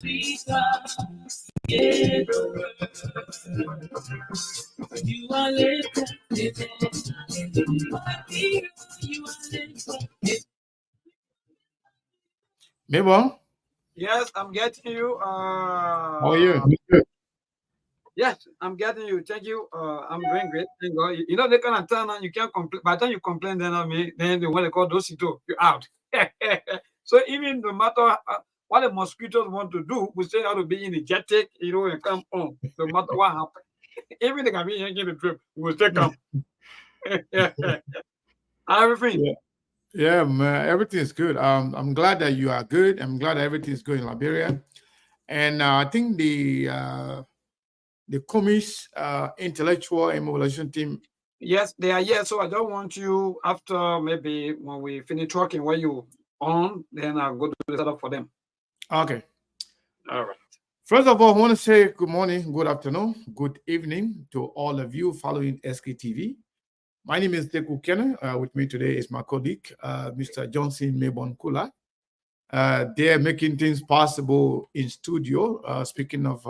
Mabel, Yes, I'm getting you. how are you? Yes, I'm getting you. Thank you. I'm doing great. Thank God. You know, they kind of turn on, you can't complain. By the time you complain, then on me, then when they call those two, you're out. So even no matter what the mosquitoes want to do, we say how to be energetic, you know, and come on, no matter what happens. Even they can be in the trip, we'll still come. Everything. Yeah, yeah, man. Everything is good. I'm glad that you are good. I'm glad that everything is good in Liberia, and I think the Commis intellectual and mobilization team. Yes, they are here. So I don't want you after maybe when we finish talking, when you on, then I'll go to the setup for them. Okay. All right. First of all, I want to say good morning, good afternoon, good evening to all of you following SKTV. My name is Deku Kene. With me today is my colleague, Mr. Johnson Mebon Kula. They're making things possible in studio. Speaking of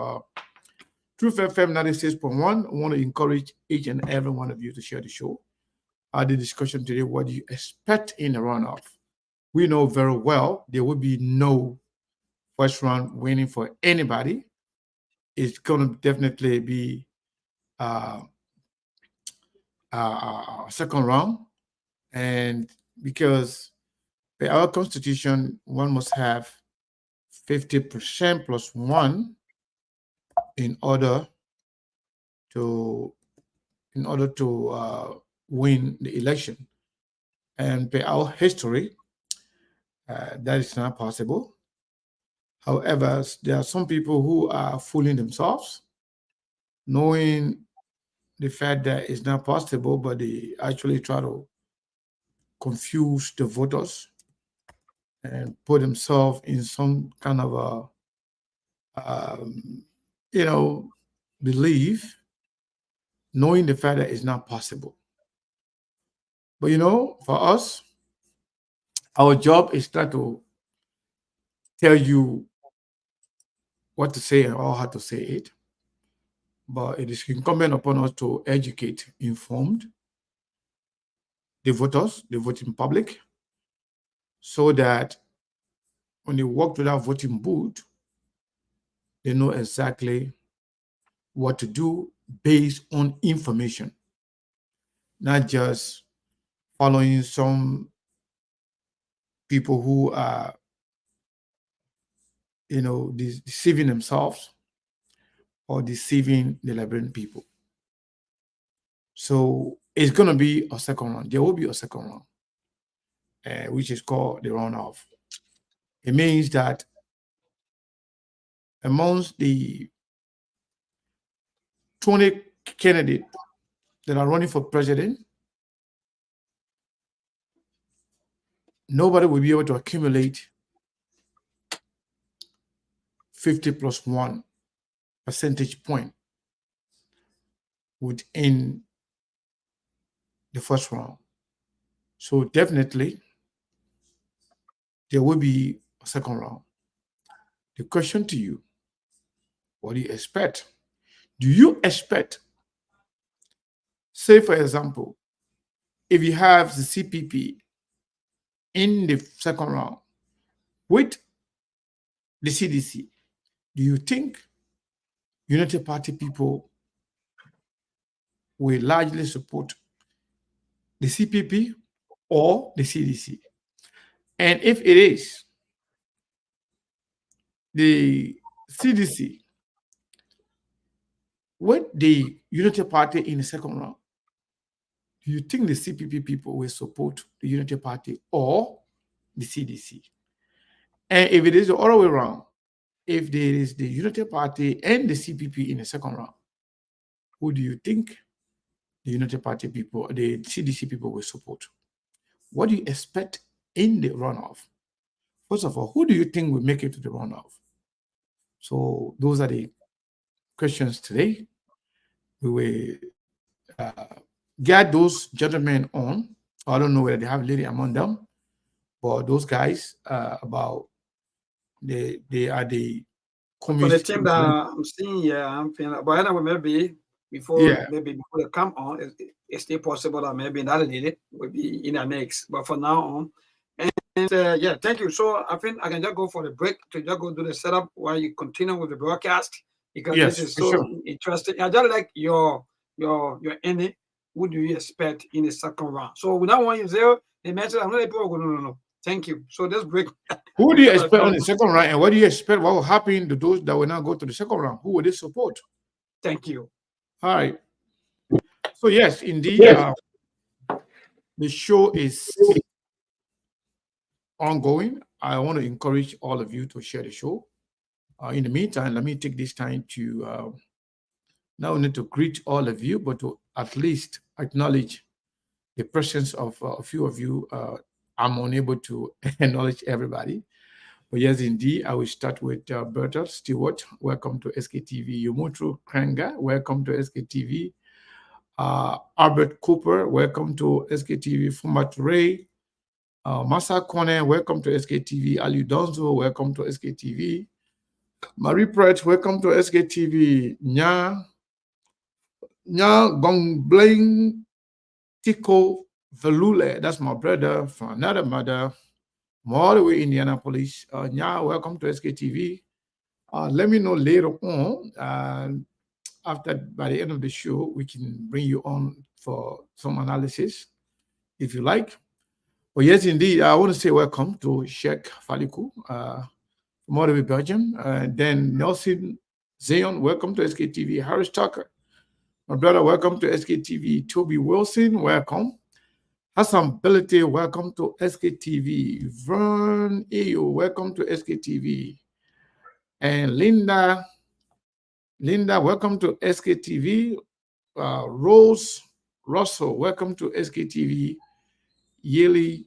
Truth FM 96.1, I want to encourage each and every one of you to share the show. The discussion today, what do you expect in the runoff? We know very well there will be no first round winning for anybody. It's going to definitely be uh, second round. And because by our constitution, one must have 50% plus one in order to win the election. And by our history, that is not possible. However, there are some people who are fooling themselves, knowing the fact that it's not possible, but they actually try to confuse the voters and put themselves in some kind of um, you know, belief, knowing the fact that it's not possible. But for us, our job is not to tell you what to say or how to say it, but it is incumbent upon us to educate, informed the voters, the voting public, so that when they walk to that voting booth, they know exactly what to do based on information, not just following some people who are, deceiving themselves or deceiving the Liberian people. So it's going to be a second round. There will be a second round, which is called the runoff. It means that amongst the 20 candidates that are running for president, nobody will be able to accumulate 50 plus 1 percentage point within the first round. So definitely there will be a second round. The question to you, what do you expect? Do you expect, say for example, if you have the CPP in the second round with the CDC, do you think United Party people will largely support the CPP or the CDC? And if it is the CDC with the Unity Party in the second round, do you think the CPP people will support the Unity Party or the CDC? And if it is the other way around, if there is the Unity Party and the CPP in the second round, who do you think the Unity Party people, the CDC people will support? What do you expect in the runoff? First of all, who do you think will make it to the runoff? So those are the questions today. We will get those gentlemen on. I don't know whether they have a lady among them, but those guys about they are the For the Commies. team that I'm seeing, yeah, I'm feeling. But anyway, maybe Yeah. before they come on, it's still possible that maybe that lady will be in the mix. But for now on, and yeah, thank you. So I think I can just go for the break to just go do the setup while you continue with the broadcast because this Yes, is for so sure. interesting. I just like your ending. What do you expect in the second round? So without 1-0, the match, I'm not people go, no. Thank you. So this break. Who do you Because I expect on come. the second round, and what do you expect what will happen to those that will not go to the second round? Who will they support? Thank you. All right. So yes, indeed, Yes. the show is ongoing. I want to encourage all of you to share the show. In the meantime, let me take this time to not only to greet all of you, but to at least acknowledge the presence of a few of you. I'm unable to acknowledge everybody. But yes, indeed, I will start with Bertha Stewart. Welcome to SKTV. Yumutru Kranga, welcome to SKTV. Albert Cooper, welcome to SKTV. Fumat Ray, Masa Kone, welcome to SKTV. Ali Donzo, welcome to SKTV. Marie Pratt, welcome to SKTV. Nya Gongbling Tico Velule, that's my brother from another mother, from all the way Indianapolis. Nya, welcome to SKTV. Let me know later on, after by the end of the show, we can bring you on for some analysis if you like. But yes, indeed, I want to say welcome to Sheikh Faliku from all the way Belgium. Then Nelson Zion, welcome to SKTV. Harris Tucker, my brother, welcome to SKTV. Toby Wilson, welcome. Hassan Ability, welcome to SKTV. Vern Ayo, welcome to SKTV. And Linda, welcome to SKTV. Rose Russell, welcome to SKTV. Yeli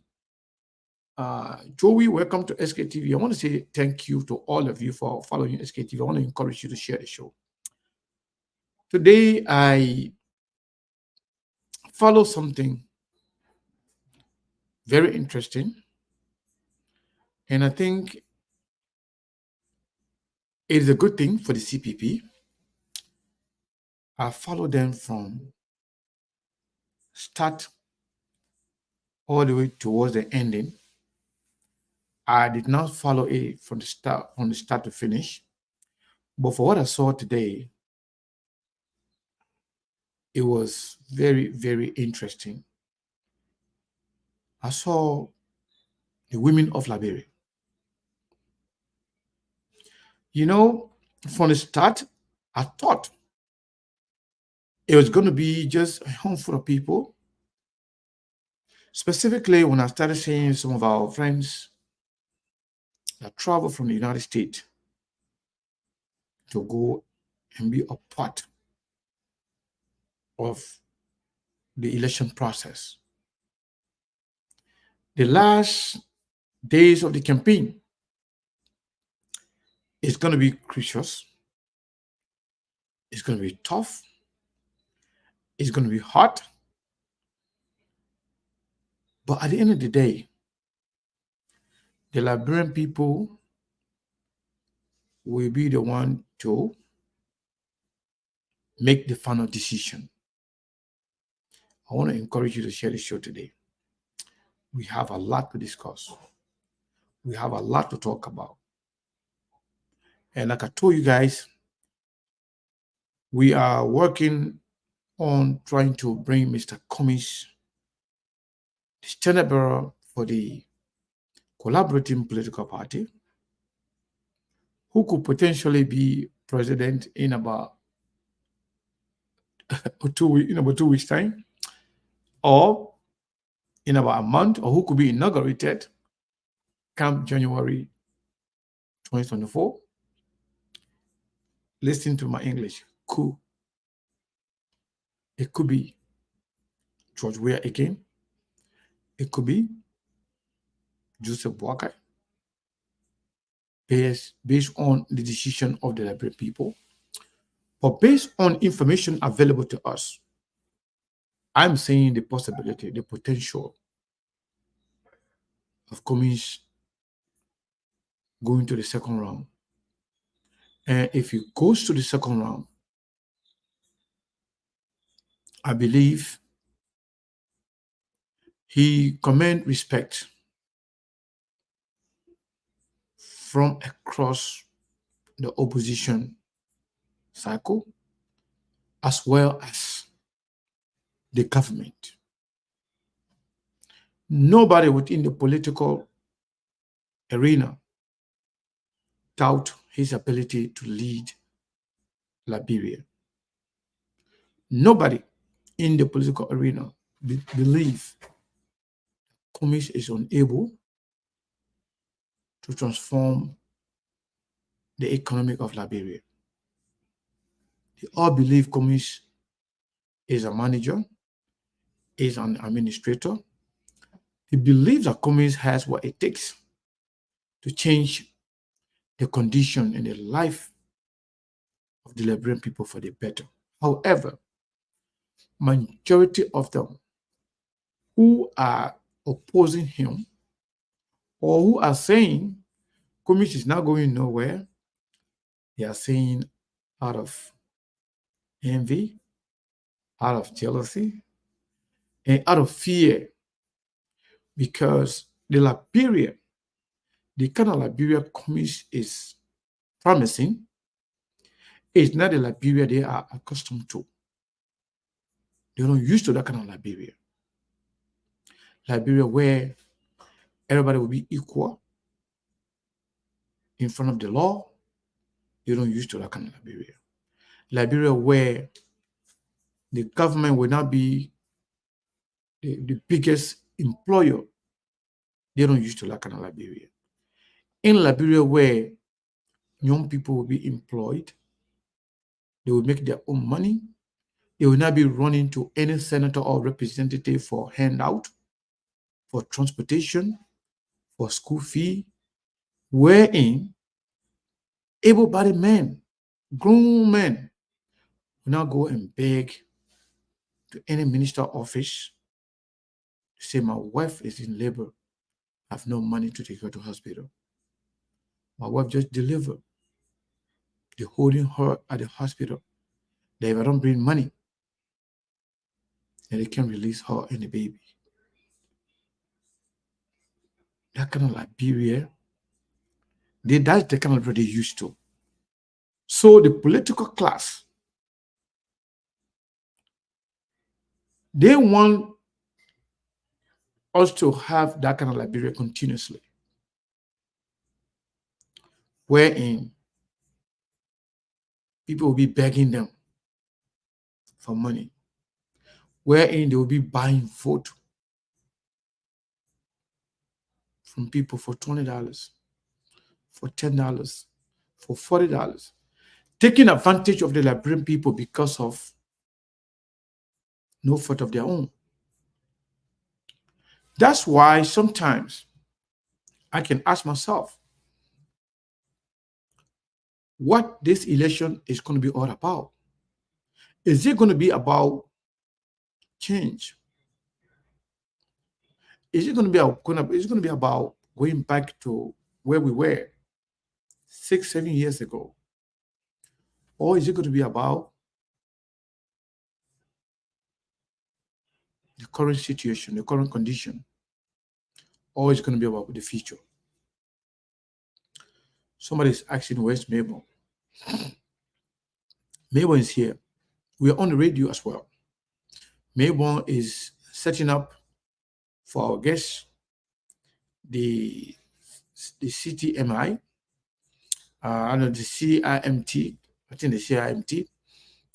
Joey, welcome to SKTV. I want to say thank you to all of you for following SKTV. I want to encourage you to share the show. Today, I follow something very interesting, and I think it is a good thing for the CPP. I follow them from start all the way towards the ending. I did not follow it from the start to finish. But for what I saw today, it was very, very interesting. I saw the women of Liberia. You know, from the start, I thought it was going to be just a handful of people. Specifically, when I started seeing some of our friends that travel from the United States to go and be a part of the election process. The last days of the campaign is going to be crucial. It's going to be tough. It's going to be hot. But at the end of the day, the Liberian people will be the one to make the final decision. I want to encourage you to share the show today. We have a lot to discuss. We have a lot to talk about. And like I told you guys, we are working on trying to bring Mr. Cummings, the standard bearer for the collaborating political party, who could potentially be president in about 2 weeks time, or in about a month, or who could be inaugurated come January 2024. Listen to my English. It could be George Weah again. It could be Joseph Boakai, based on the decision of the Liberian people. But based on information available to us, I'm seeing the possibility, the potential of Cummings going to the second round. And if he goes to the second round, I believe he command respect from across the opposition cycle as well as the government. Nobody within the political arena doubt his ability to lead Liberia. Nobody in the political arena believe Kumis is unable to transform the economic of Liberia. They all believe Kumis is a manager, is an administrator. He believes that Kumis has what it takes to change the condition and the life of the Liberian people for the better. However, majority of them who are opposing him or who are saying Kumis is not going nowhere, they are saying out of envy, out of jealousy, and out of fear, because the Liberia, the kind of Liberia Kumis is promising, is not the Liberia they are accustomed to. They're not used to that kind of Liberia. Liberia where everybody will be equal in front of the law. They don't used to that kind of Liberia. Liberia where the government will not be the biggest employer. They don't used to that kind of Liberia. In Liberia where young people will be employed, they will make their own money. They will not be running to any senator or representative for handout, for transportation, for school fee, wherein able-bodied men, grown men, will not go and beg to any minister office to say, my wife is in labor, I have no money to take her to hospital. My wife just delivered. They're holding her at the hospital. They if I don't bring money, then they can release her and the baby. That kind of Liberia, that's the kind of Liberia they used to. So the political class, they want us to have that kind of Liberia continuously, wherein people will be begging them for money, wherein they will be buying vote from people for $20, for $10, for $40, taking advantage of the Liberian people because of no fault of their own. That's why sometimes I can ask myself what this election is going to be all about. Is it going to be about change? Is it going to be about going back to where we were 6, 7 years ago? Or is it going to be about the current situation, the current condition? Or is it going to be about the future? Somebody is asking, where's Mabel? Mabel is here. We are on the radio as well. Mabel is setting up for our guests the CTMI, the CIMT, I think the CIMT,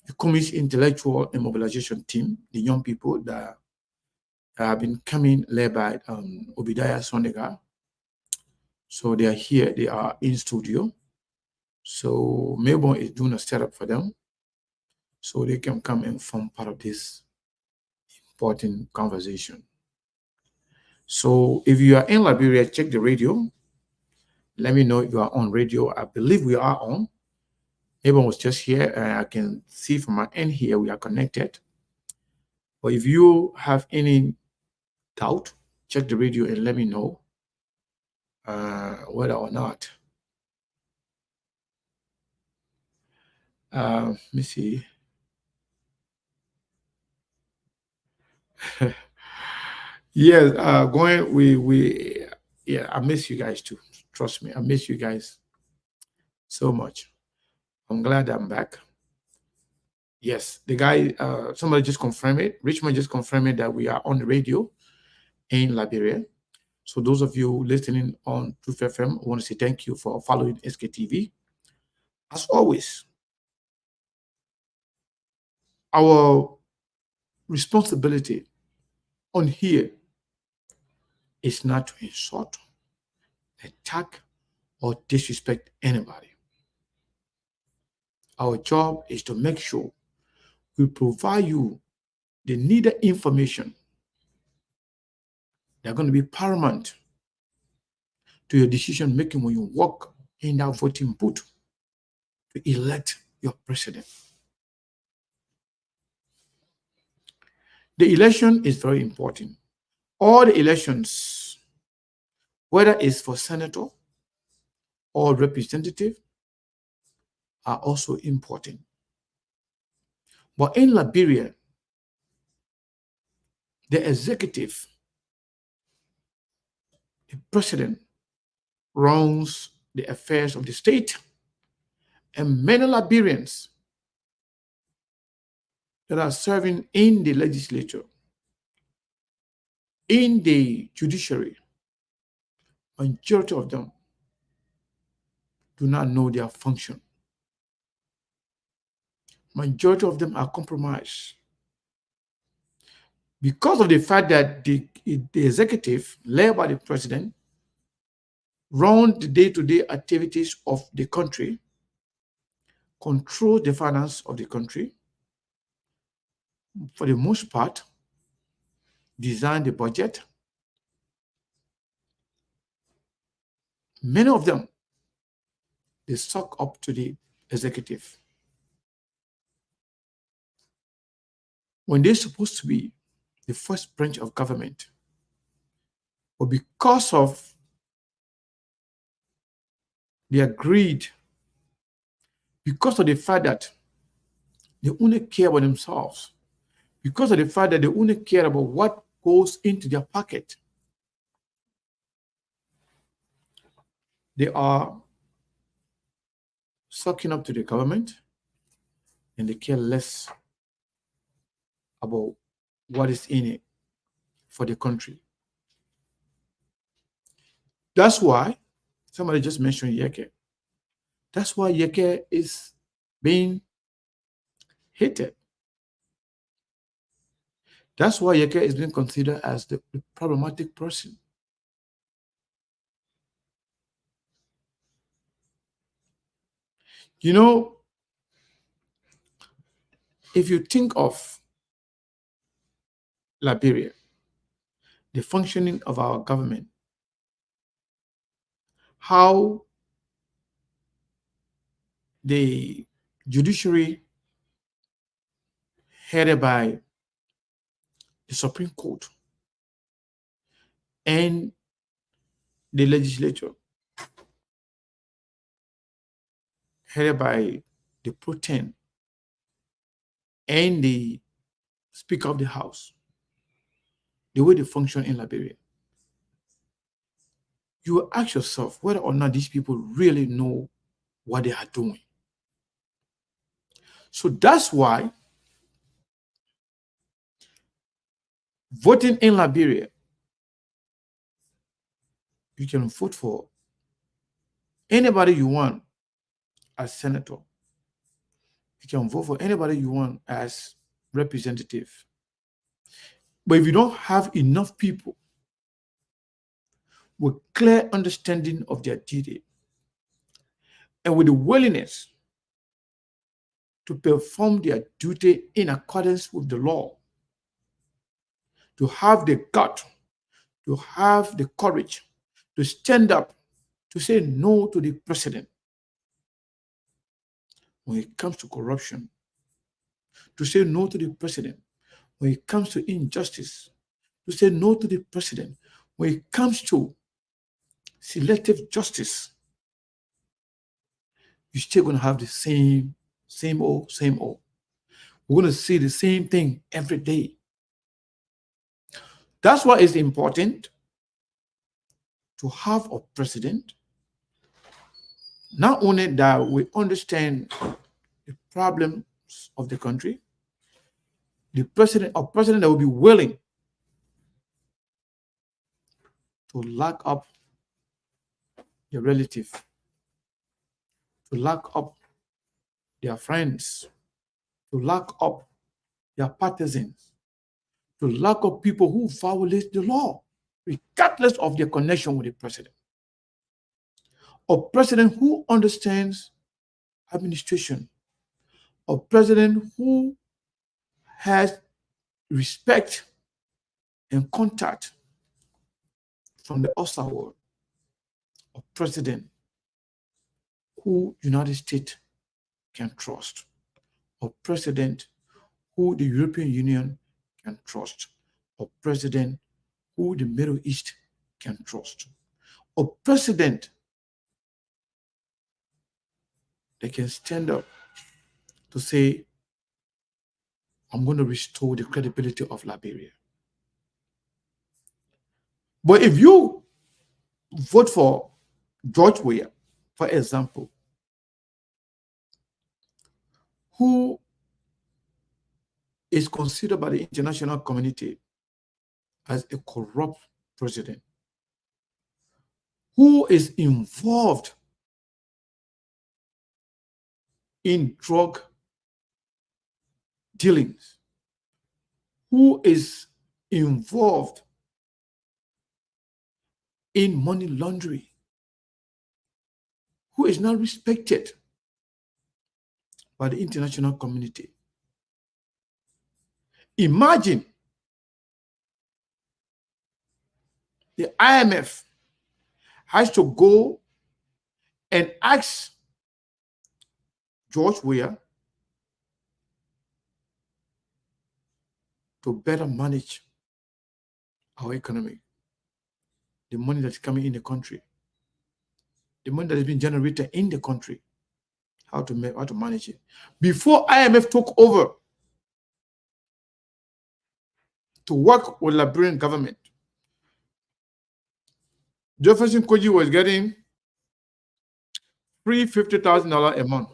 the Communist Intellectual and Mobilization Team, the young people that have been coming led by Obadiah Sonega. So they are here, they are in studio. So Melbourne is doing a setup for them so they can come and form part of this important conversation. So if you are in Liberia, check the radio. Let me know if you are on radio. I believe we are on. Everyone was just here. I can see from my end here we are connected. But if you have any doubt, check the radio and let me know whether or not Let me see. Yes, going yeah, I miss you guys too. Trust me, I miss you guys so much. I'm glad I'm back. Yes, the guy, somebody just confirmed it. Richmond just confirmed it that we are on the radio in Liberia. So those of you listening on Truth FM, I want to say thank you for following SKTV. As always, our responsibility on here is not to insult, attack, or disrespect anybody. Our job is to make sure we provide you the needed information that are going to be paramount to your decision making when you walk in that voting booth to elect your president. The election is very important. All the elections, whether it's for senator or representative, are also important. But in Liberia, the executive, the president, runs the affairs of the state, and many Liberians that are serving in the legislature, in the judiciary, majority of them do not know their function. Majority of them are compromised because of the fact that the executive, led by the president, run the day-to-day activities of the country, control the finance of the country, for the most part, design the budget. Many of them, they suck up to the executive when they're supposed to be the first branch of government. But because of their greed, because of the fact that they only care about themselves, because of the fact that they only care about what goes into their pocket, they are sucking up to the government and they care less about what is in it for the country. That's why somebody just mentioned Yeke. That's why Yeke is being hated. That's why Yeke is being considered as the problematic person. You know, if you think of Liberia, the functioning of our government, how the judiciary headed by the Supreme Court and the legislature headed by the pro tem and the Speaker of the House, the way they function in Liberia, you will ask yourself whether or not these people really know what they are doing. So that's why voting in Liberia, you can vote for anybody you want as senator. You can vote for anybody you want as representative. But if you don't have enough people with clear understanding of their duty and with the willingness to perform their duty in accordance with the law, to have the gut, to have the courage to stand up, to say no to the president when it comes to corruption, to say no to the president when it comes to injustice, to say no to the president when it comes to selective justice, you're still going to have the same Same old, same old. We're going to see the same thing every day. That's why it's important to have a president, not only that we understand the problems of the country, a president that will be willing to lock up their relative, to lock up their friends, to lock up their partisans, to lock up people who violate the law, regardless of their connection with the president. A president who understands administration, a president who has respect and contact from the outside world, a president who the United States can trust, a president who the European Union can trust, a president who the Middle East can trust, a president that can stand up to say, I'm going to restore the credibility of Liberia. But if you vote for George Weah, for example, who is considered by the international community as a corrupt president, who is involved in drug dealings, who is involved in money laundering, who is not respected by the international community. Imagine the IMF has to go and ask George Weah to better manage our economy, the money that's coming in the country, the money that has been generated in the country, how to manage it. Before IMF took over to work with Liberian government, Jefferson Koji was getting free $50,000 a month.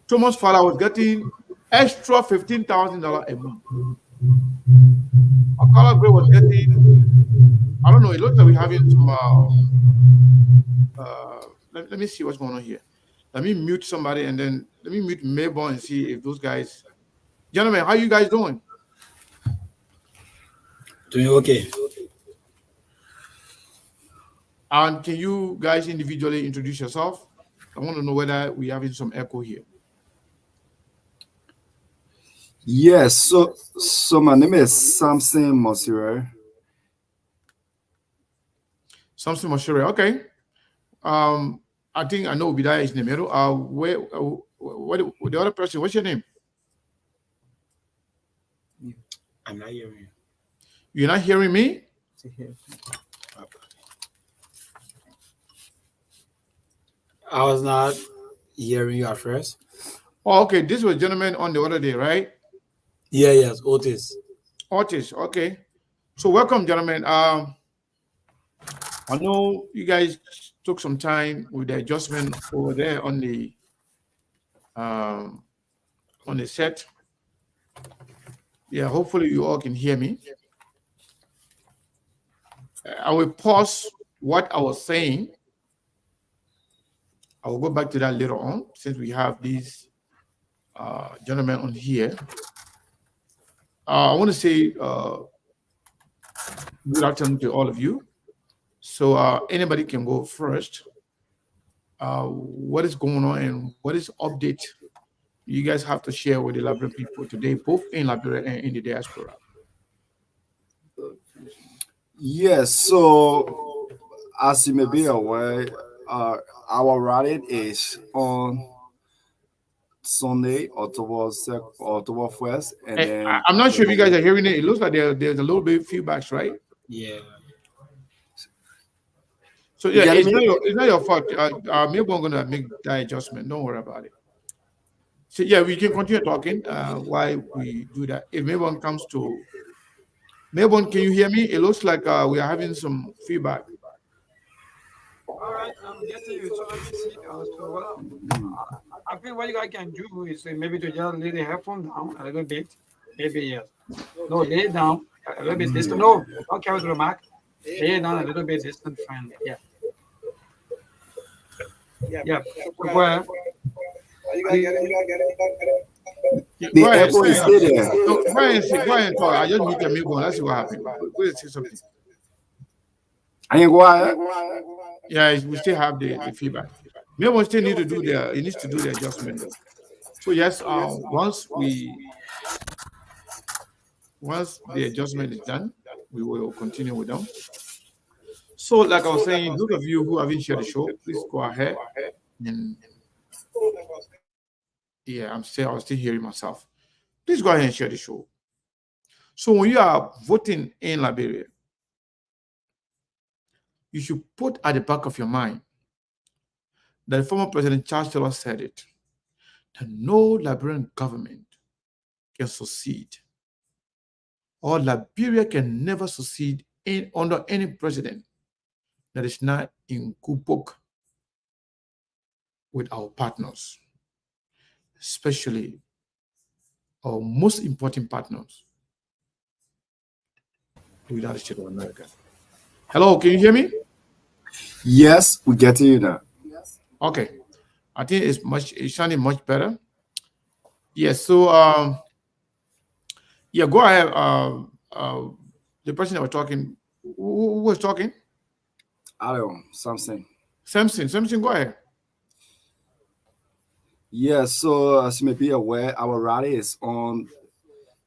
Thomas Fowler was getting extra $15,000 a month. Akala Gray was getting, I don't know, it looks like we're having some, let me see what's going on here. Let me mute somebody and then let me mute Mabel and see if those guys, gentlemen, how you guys doing? Doing okay. And can you guys individually introduce yourself? I want to know whether we're having some echo here. Yes, so my name is Samson Mosire. Samson Mosire, okay. I think I know Obadiah is in the middle. What the other person, what's your name? I'm not hearing you. You're not hearing me? I was not hearing you at first. Oh, okay. This was a gentleman on the other day, right? Yes, Otis. Otis, okay. So welcome, gentlemen. I know you guys took some time with the adjustment over there on the set. Yeah, hopefully you all can hear me. I will pause what I was saying. I will go back to that later on since we have these gentlemen on here. I want to say good afternoon to all of you. So anybody can go first. What is going on and what is update you guys have to share with the Liberian people today, both in Liberia and in the diaspora? Yes, so as you may be aware, our rally is on Sunday, October 1st, and then I'm not sure if you guys are hearing it. It looks like there's a little bit of feedbacks, right? Yeah. So You yeah, getting me? it's not your fault. Maybe I'm gonna make that adjustment. Don't worry about it. So yeah, we can continue talking while we do that. If Mayborn comes to Mayborn, can you hear me? It looks like we are having some feedback. All right, I'm getting you. So let me see. So what I think what you guys can do is maybe to just lay the headphone down a little bit. Maybe yes. No, lay it down a little bit distant. No, don't carry to the mic. Lay it down a little bit distant, friendly. Yeah. Yeah. So go ahead. Are you Yeah, The go ahead, echo say is it. still there. No, go ahead and talk. I just muted Mayborn. Let's see what happened. Go ahead and say something. I ain't go ahead. Yeah, we still have the feedback. Mayborn still need to do the it needs to do the adjustment though. So yes, once the adjustment is done, we will continue with them. So, like I was saying, those of you who haven't shared the show, please go ahead and yeah, I was still hearing myself. Please go ahead and share the show. So when you are voting in Liberia, you should put at the back of your mind that the former President Charles Taylor said it, that no Liberian government can succeed, or Liberia can never succeed under any president that is not in good book with our partners, especially our most important partners, the United States of America. Hello, can you hear me? Yes, we getting you now. Okay. I think it's sounding much better. Yes, so yeah, go ahead. The person that was talking, who was talking? I don't know, something. Samson, go ahead. Yeah, so as you may be aware, our rally is on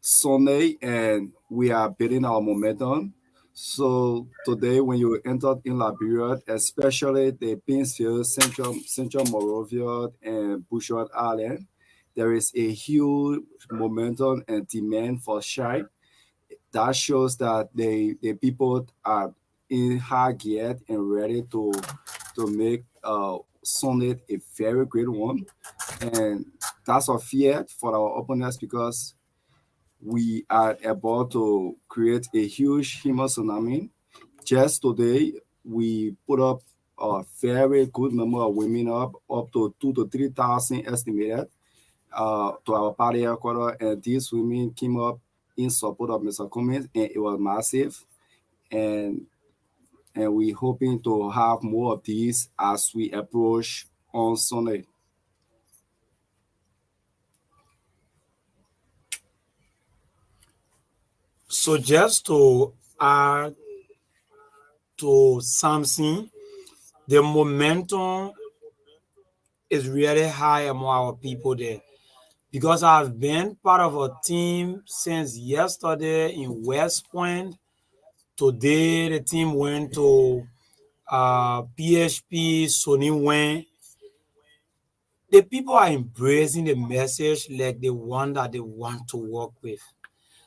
Sunday and we are building our momentum. So today when you entered in Liberia, especially the Pinsfield, Central Morovia and Bushard Island, there is a huge momentum and demand for shine. That shows that the people are in high gear and ready to make Sunday a very great one. And that's a fear for our opponents because we are about to create a huge human tsunami. Just today, we put up a very good number of women up to 2 to 3,000 estimated to our party headquarters, and these women came up in support of Mr. Cummings, and it was massive. And we hoping to have more of these as we approach on Sunday. So just to add to something, the momentum is really high among our people there. Because I've been part of a team since yesterday in West Point. Today the team went to PHP, Sony went. The people are embracing the message like the one that they want to work with.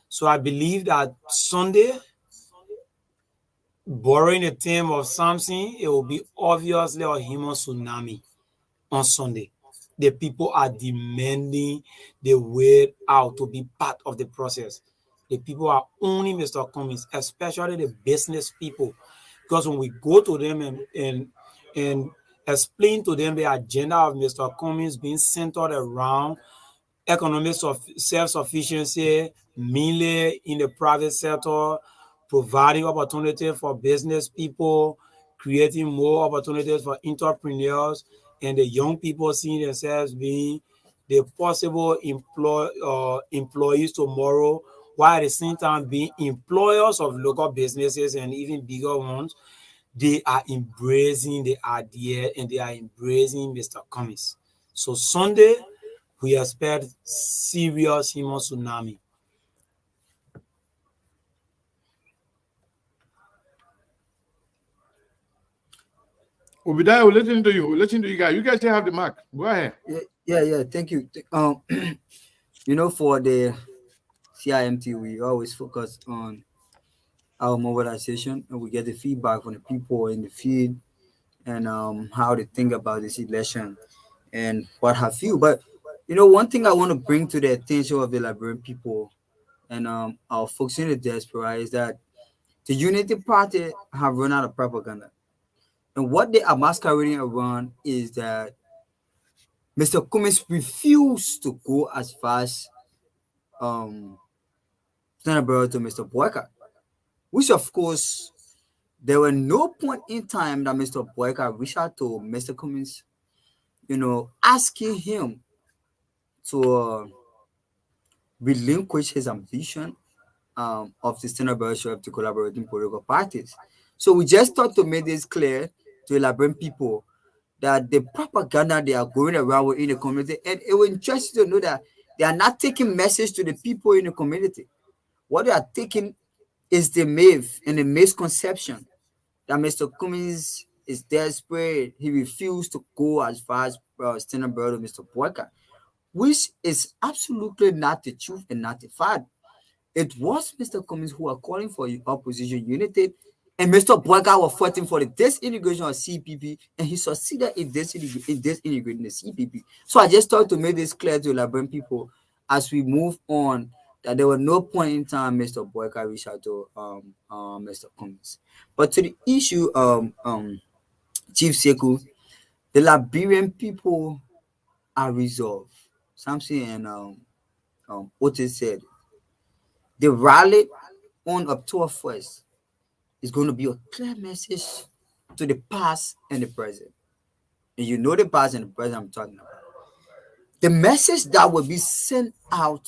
So I believe that Sunday, borrowing the theme of something, it will be obviously a human tsunami on Sunday. The people are demanding the way out to be part of the process. The people are owning Mr. Cummings, especially the business people. Because when we go to them and explain to them the agenda of Mr. Cummings being centered around economic self-sufficiency, mainly in the private sector, providing opportunity for business people, creating more opportunities for entrepreneurs, and the young people seeing themselves being the possible employees tomorrow, while at the same time being employers of local businesses and even bigger ones. They are embracing the idea and they are embracing Mr. Cummings. So Sunday, we expect serious human tsunami. Obadiah, we're listening to you. We're listening to you guys. You guys still have the mic. Go ahead. Yeah. Thank you. For the CIMT, we always focus on our mobilization, and we get the feedback from the people in the field and how they think about this election and what have you. But one thing I want to bring to the attention of the Liberian people and our folks in the diaspora is that the Unity Party have run out of propaganda. And what they are masquerading around is that Mr. Cummins refused to go as far as Senator to Mr. Boyka, which of course there were no point in time that Mr. Boyka reached out to Mr. Cummins, asking him to relinquish his ambition of the Senator of the collaborating political parties. So we just thought to make this clear to elaborate people that the propaganda they are going around with in the community, and it will interest you to know that they are not taking message to the people in the community. What they are taking is the myth and the misconception that Mr. Cummins is desperate. He refused to go as far as standing brother Mr. Boyka, which is absolutely not the truth and not the fact. It was Mr. Cummins who are calling for opposition unity, and Mr. Boyka was fighting for the disintegration of CPP, and he succeeded in disintegrating the CPP. So I just thought to make this clear to Liberian people as we move on that there was no point in time Mr. Boyka reached out to Mr. Cummins. But to the issue, Chief Sekou, the Liberian people are resolved. Samson and Otis said the rally on October 1st is going to be a clear message to the past and the present. And you know the past and the present I'm talking about. The message that will be sent out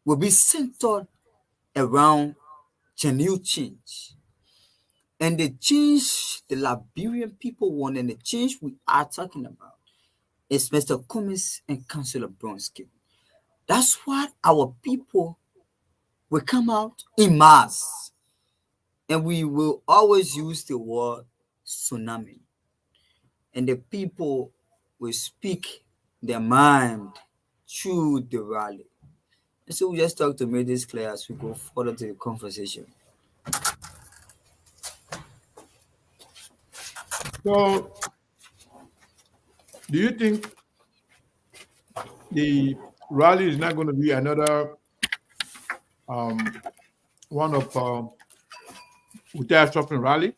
will be centered around genuine change. And the change the Liberian people want and the change we are talking about is Mr. Cummins and Councillor Bronsky. That's why our people will come out in mass. And we will always use the word tsunami. And the people will speak their mind through the rally. And so we just talk to make this clear as we go further to the conversation. So, do you think the rally is not going to be another one of Utah shopping rally?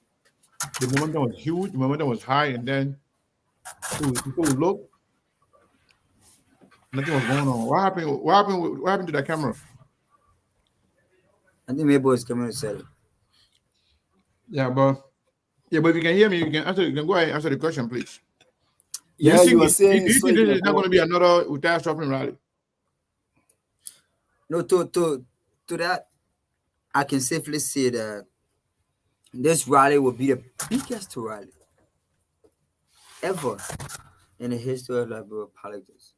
The momentum was huge, the momentum was high, and then people would look, nothing was going on. What happened? What happened to that camera? I think maybe it's coming to say it. Yeah, but if you can hear me, you can answer. You can go ahead and answer the question, please. Yeah, you were Do saying you so think you this can is not go. going to be another Utah shopping rally? No, to that, I can safely say that this rally will be the biggest rally ever in the history of Liberal politics.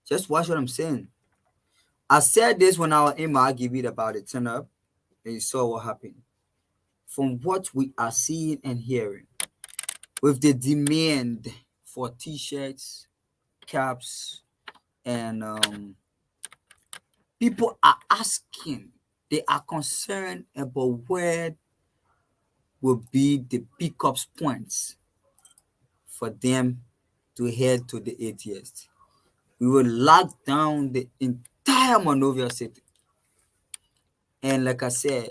Just watch what I'm saying. I said this when I was in my argument about the turn up, and you saw what happened. From what we are seeing and hearing, with the demand for t-shirts, caps, and people are asking, they are concerned about where will be the pickup points for them to head to the ATS. We will lock down the entire Monrovia city. And like I said,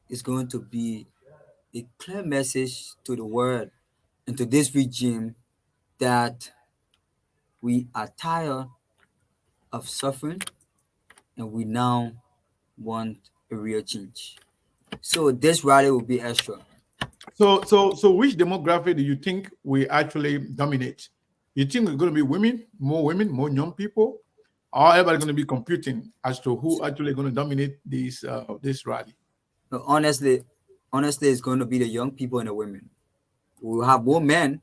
it's going to be a clear message to the world and to this regime that we are tired of suffering and we now want a real change. So this rally will be extra. So which demographic do you think we actually dominate? You think it's going to be women, more young people, or everybody going to be computing as to who actually going to dominate this rally? No, honestly, it's going to be the young people and the women. We will have more men,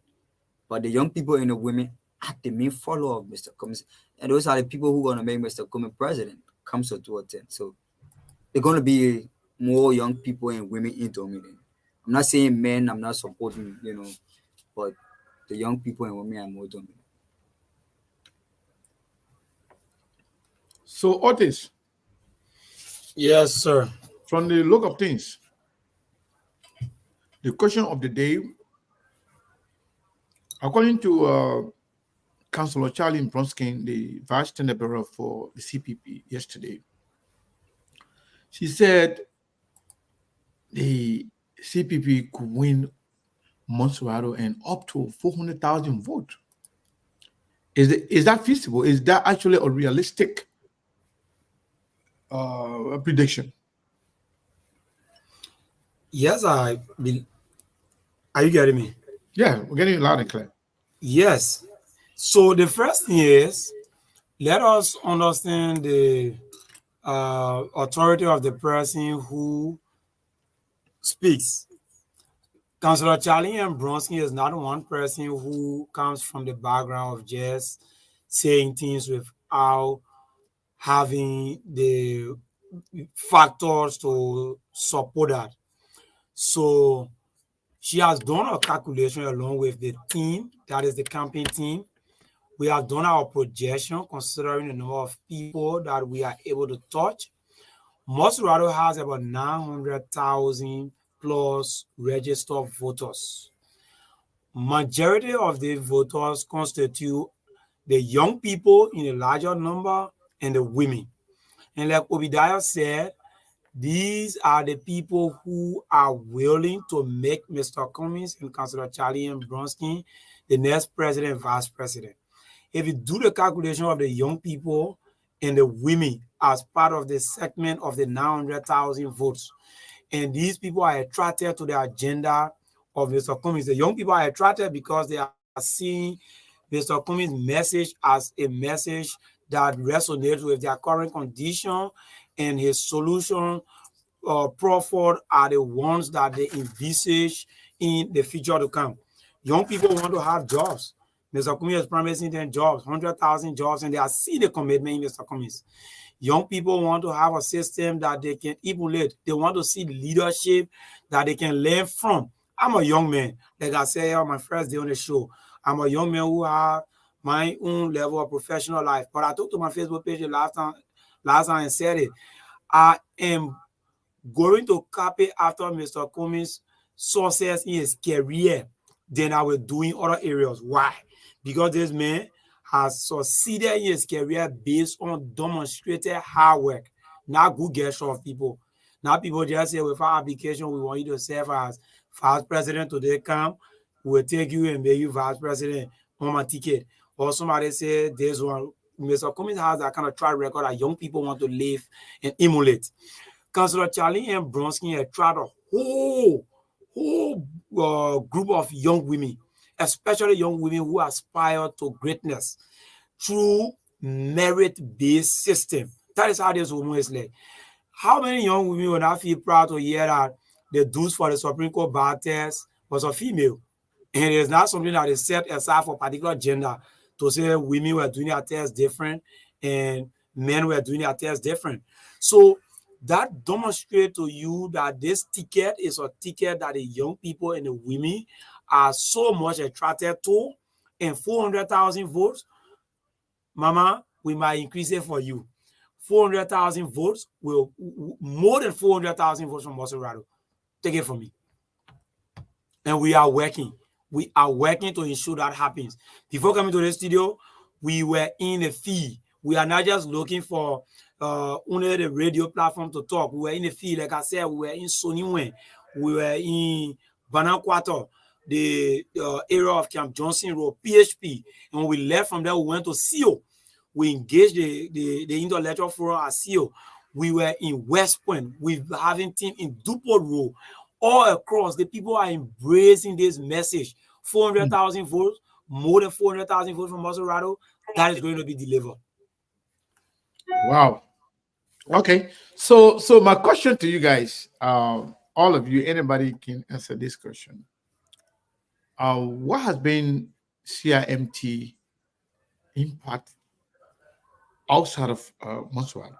but the young people and the women are the main follower of Mr. Cummins. And those are the people who are going to make Mr. Cummins president, comes to 2010. So they're going to be more young people and women in dominating. I'm not saying men, I'm not supporting, but the young people and women are more dominant. So Otis, Yes, sir. from the look of things, the question of the day According to Councillor Charlie Bronskin, the vice tenant bearer for the CPP yesterday, she said the CPP could win Montserrat and up to 400,000 votes. Is that feasible? Is that actually a realistic prediction? Yes, are you getting me? Yeah, we're getting it loud and clear. Yes. So the first thing is, let us understand the authority of the person who speaks. Councillor Charlie M. Bronsky is not one person who comes from the background of just saying things without having the factors to support that. So she has done a calculation along with the team, that is the campaign team. We have done our projection considering the number of people that we are able to touch. Montserrat has about 900,000 plus registered voters. Majority of the voters constitute the young people in a larger number and the women. And like Obadiah said, these are the people who are willing to make Mr. Cummings and Councillor Charlie M. Bronsky the next president and vice president. If you do the calculation of the young people and the women as part of the segment of the 900,000 votes, and these people are attracted to the agenda of Mr. Cummings. The young people are attracted because they are seeing Mr. Cummings' message as a message that resonates with their current condition, and his solution proffered are the ones that they envisage in the future to come. Young people want to have jobs. Mr. Cummings is promising them jobs, 100,000 jobs, and they are seeing the commitment in Mr. Cummings. Young people want to have a system that they can emulate. They want to see leadership that they can learn from. I'm a young man. Like I said on my first day on the show, I'm a young man who has my own level of professional life. But I talked to my Facebook page last time and said it. I am going to copy after Mr. Cummings' success in his career than I will do in other areas. Why? Because this man has succeeded in his career based on demonstrated hard work, not good gesture of people. Now people just say, with our application, we want you to serve as vice president today. Come, we'll take you and make you vice president on my ticket. Or somebody say, this one, Mr. Cummings has that kind of track record that young people want to live and emulate. Councillor Charlie M. Bronsky attract a whole group of young women, especially young women who aspire to greatness through merit-based system. That is how this woman is like. How many young women would not feel proud to hear that the dues for the Supreme Court bar test was a female? And it is not something that is set aside for particular gender to say women were doing their test different and men were doing their test different. So that demonstrates to you that this ticket is a ticket that the young people and the women are so much attracted to. And 400,000 votes, Mama, we might increase it for you. 400,000 votes will more than 400,000 votes from Montserrat. Take it from me. And we are working. We are working to ensure that happens. Before coming to the studio, we were in the field. We are not just looking for only the radio platform to talk. We were in the field. Like I said, we were in Soniwen. We were in Bananquato, the area of Camp Johnson Road, PHP. And when we left from there, we went to CO. We engaged the intellectual forum at CO. We were in West Point. We're having team in Dupont Road. All across, the people are embracing this message. 400,000 votes, more than 400,000 votes from Montserrat, that is going to be delivered. Wow. Okay. So my question to you guys, all of you, anybody can answer this question. What has been CIMT impact outside of Montserrat?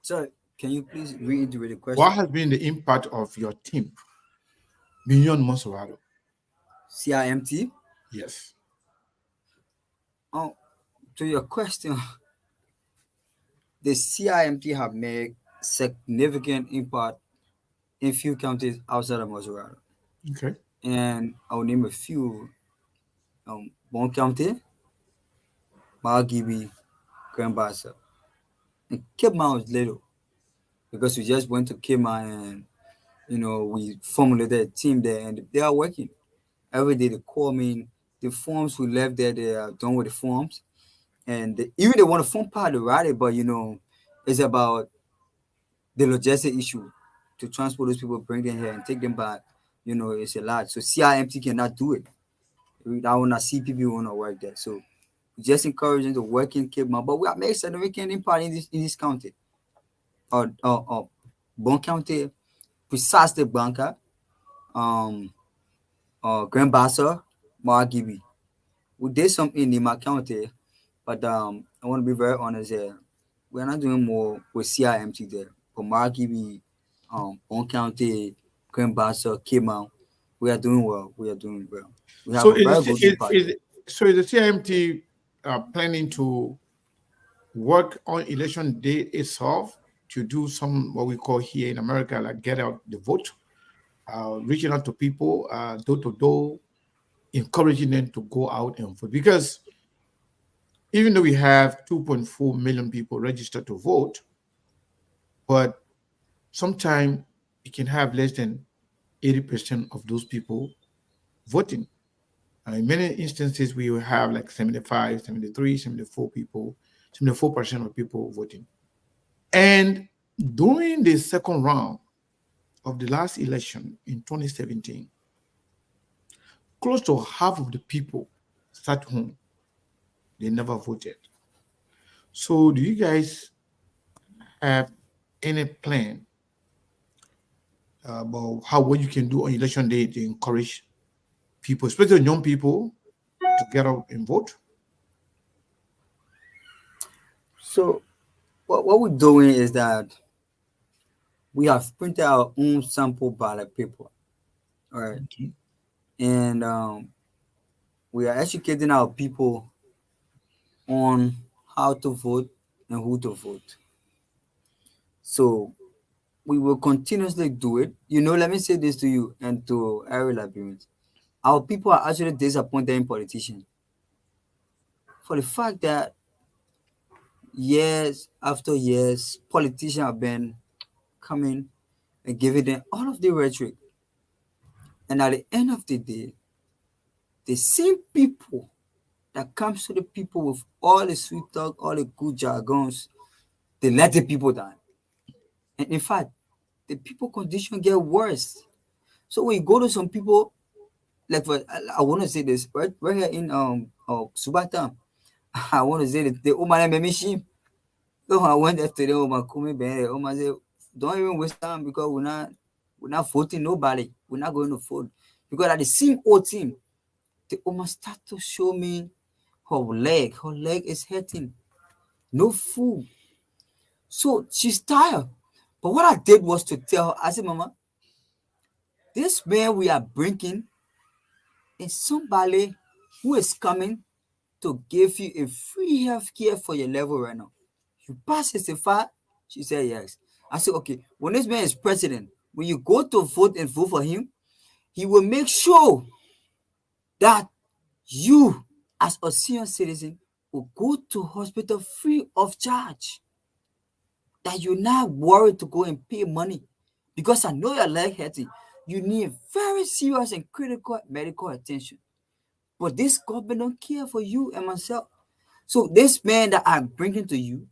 Sir, can you please reiterate the question? What has been the impact of your team beyond Montserrat? CIMT? Yes. To your question, the CIMT have made significant impact in few counties outside of Montserrat. Okay. and I'll name a few. Bon County, Margibi, Grand Bassa. And Cape Mount was little because we just went to Cape Mount and we formulated a team there and they are working. Every day they call me. The forms we left there, they are done with the forms. And even they want to form part of the rally, but it's about the logistic issue to transport those people, bring them here and take them back. It's a lot. So CIMT cannot do it. I want to see people want to work there. So we just encourage them to work in Cape Mount. But we are making significant impact in this county. Bon County, precisely Banca, Grand Bassa, Margibi. We did something in my county, but I want to be very honest here. We're not doing more with CIMT there. But Margibi, Bon County, Grand Bassa, Cape Mount, we are doing well. We are doing well. We have So a very good impact. is the CIMT planning to work on election day itself to do some what we call here in America like get out the vote, reaching out to people door to door, encouraging them to go out and vote? Because even though we have 2.4 million people registered to vote, but sometimes you can have less than 80% of those people voting. In many instances, we will have like 75, 73, 74 people, 74% of people voting. And during the second round of the last election in 2017, close to half of the people sat home. They never voted. So do you guys have any plan about what you can do on election day to encourage people, especially young people, to get out and vote? So what we're doing is that we have printed our own sample ballot paper. All right. Okay. And we are educating our people on how to vote and who to vote. So we will continuously do it. Let me say this to you and to every Liberians. Our people are actually disappointed in politicians for the fact that years after years, politicians have been coming and giving them all of the rhetoric. And at the end of the day, the same people that comes to the people with all the sweet talk, all the good jargons, they let the people down. And in fact, the people condition get worse. So when you go to some people, like I want to say this right here in Subata, I want to say that the Omar Memishim. So I went after the Omar Kumi Ben, Omar said, don't even waste time because we're not voting nobody. We're not going to vote. Because at the same old team, the Omar start to show me her leg. Her leg is hurting. No food. So she's tired. But what I did was to tell her, I said, Mama, this man we are bringing is somebody who is coming to give you a free health care for your level right now. You pass 65? She said yes. I said, okay, when this man is president, when you go to vote and vote for him, he will make sure that you, as a senior citizen, will go to hospital free of charge. That you're not worried to go and pay money. Because I know your leg hurting. You need very serious and critical medical attention. But this government don't care for you and myself. So this man that I'm bringing to you,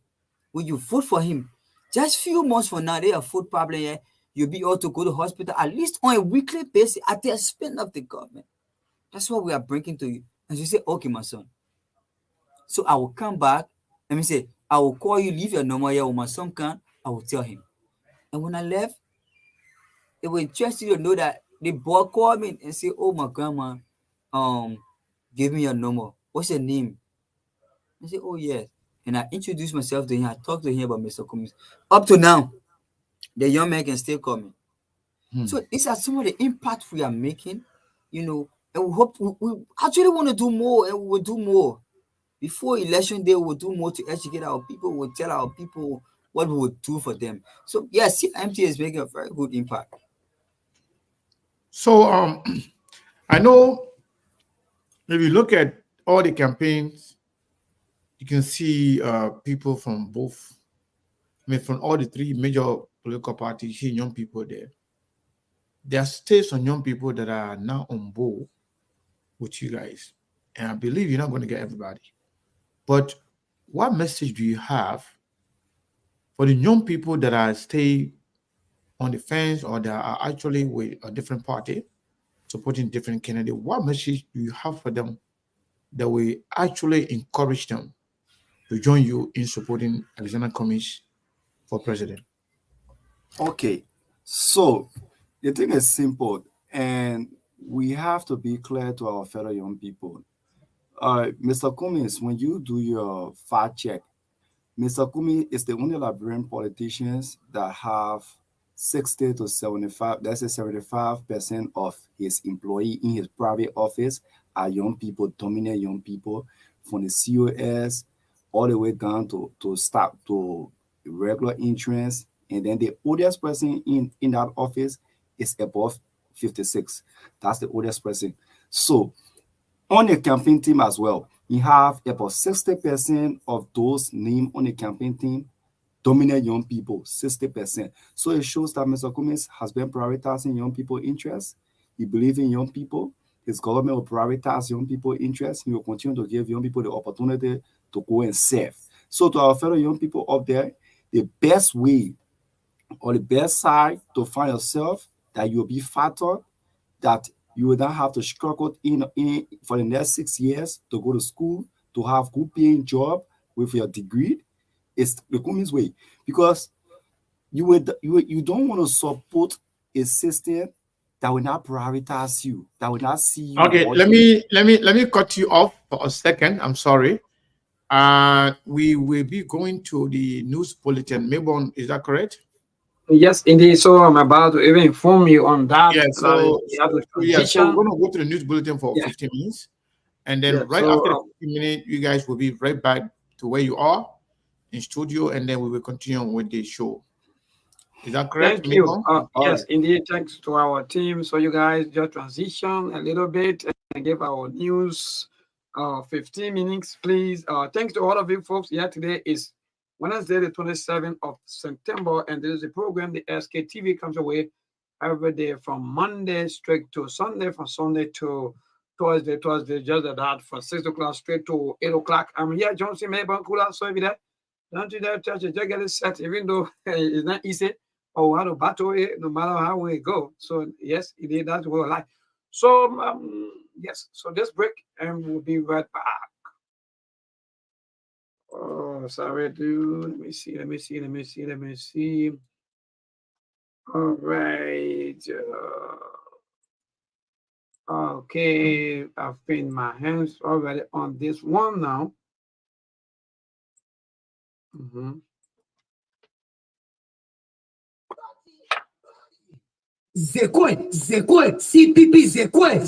when you vote for him, just few months from now, they have food problem here. You'll be able to go to hospital at least on a weekly basis at the expense of the government. That's what we are bringing to you. And you say, okay, my son. So I will come back. Let me say, I will call you, leave your number here with my son can. I will tell him. And when I left, it will interest you to know that the boy called me and say, oh, my grandma, give me your number. What's your name? I said, oh, yes. And I introduced myself to him. I talked to him about Mr. Cummings. Up to now, the young man can still call me. So these are some of the impact we are making, and we hope we actually want to do more, and we will do more. Before election day, we will do more to educate our people. We will tell our people what we will do for them. So yes, CMT is making a very good impact. So I know if you look at all the campaigns, you can see people from both, I mean, from all the three major political parties, see young people there. There are still some young people that are now on board with you guys. And I believe you're not going to get everybody. But what message do you have for the young people that are stay on the fence or that are actually with a different party, supporting different candidate? What message do you have for them that will actually encourage them to join you in supporting Alexander Cummings for president? Okay, so the thing is simple, and we have to be clear to our fellow young people. Mr. Cummings, when you do your fact check, Mr. Cummings is the only Liberian politicians that have 60 to 75, that's a 75% of his employee in his private office are young people, dominant young people, from the COS all the way down to start to regular entrance. And then the oldest person in that office is above 56. That's the oldest person. So on the campaign team as well, you have about 60% of those named on the campaign team dominate young people, 60%. So it shows that Mr. Cummings has been prioritizing young people interests. He believes in young people. His government will prioritize young people interests. He will continue to give young people the opportunity to go and serve. So to our fellow young people up there, the best way or the best side to find yourself that you'll be fattered, that you will not have to struggle in for the next 6 years to go to school, to have good paying job with your degree, is the Cummings way. Because you don't want to support a system that will not prioritize you, that will not see you. Okay, let me cut you off for a second. I'm sorry. We will be going to the news bulletin. Maybe is that correct? Yes, indeed. So I'm about to even inform you on that. Yeah. So the we're going to go to the news bulletin for Yeah. 15 minutes, and then Yeah, right so, after the 15 minutes, you guys will be right back to where you are in studio, and then we will continue with the show. Is that correct? Thank you. Miko? Yes, indeed. Thanks to our team. So you guys just transition a little bit and give our news 15 minutes, please. Thanks to all of you folks. Yeah, today is Wednesday, the 27th of September, and this is the program. The SKTV comes away every day from Monday straight to Sunday, from Sunday to Thursday, just like that, from 6 o'clock straight to 8 o'clock. I'm here, Johnson, Maybank, Kula, so every day. Don't you dare touch it, just get it set, even though it's not easy. Or how to battle it, no matter how we go. So yes, it is that's what I like. So yes, so this break and we'll be right back. Oh, sorry, dude. Let me see. All right. Okay, I've pinned my hands already on this one now. Zekwe, CPP, Zekwe.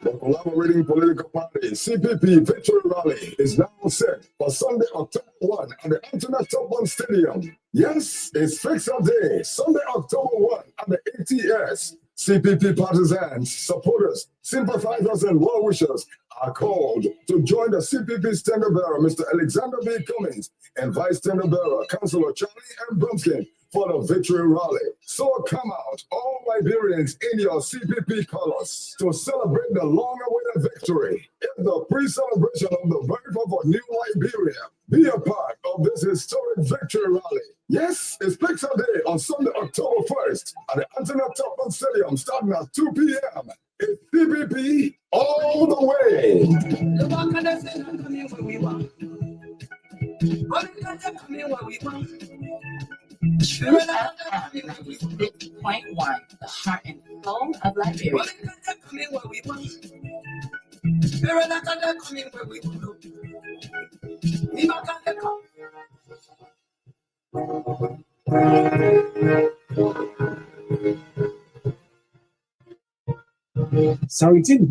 The collaborating political party, CPP Victory Rally, is now set for Sunday, October 1 at the International One Stadium. Yes, it's fixed up day, Sunday, October 1 at the ATS. CPP partisans, supporters, sympathizers, and well-wishers are called to join the CPP standard bearer, Mr. Alexander B. Cummings, and Vice Standard Bearer, Councilor Charlie M. Brumskin, for the Victory Rally. So come out, all Liberians in your CPP colors, to celebrate the long-awaited victory in the pre-celebration of the birth of a new Liberia. Be a part of this historic victory rally. Yes, it's Picture Day on Sunday, October 1st at the Anthony Topman Stadium starting at 2 p.m. It's CPP all the way. Point one, the heart and soul of Liberia.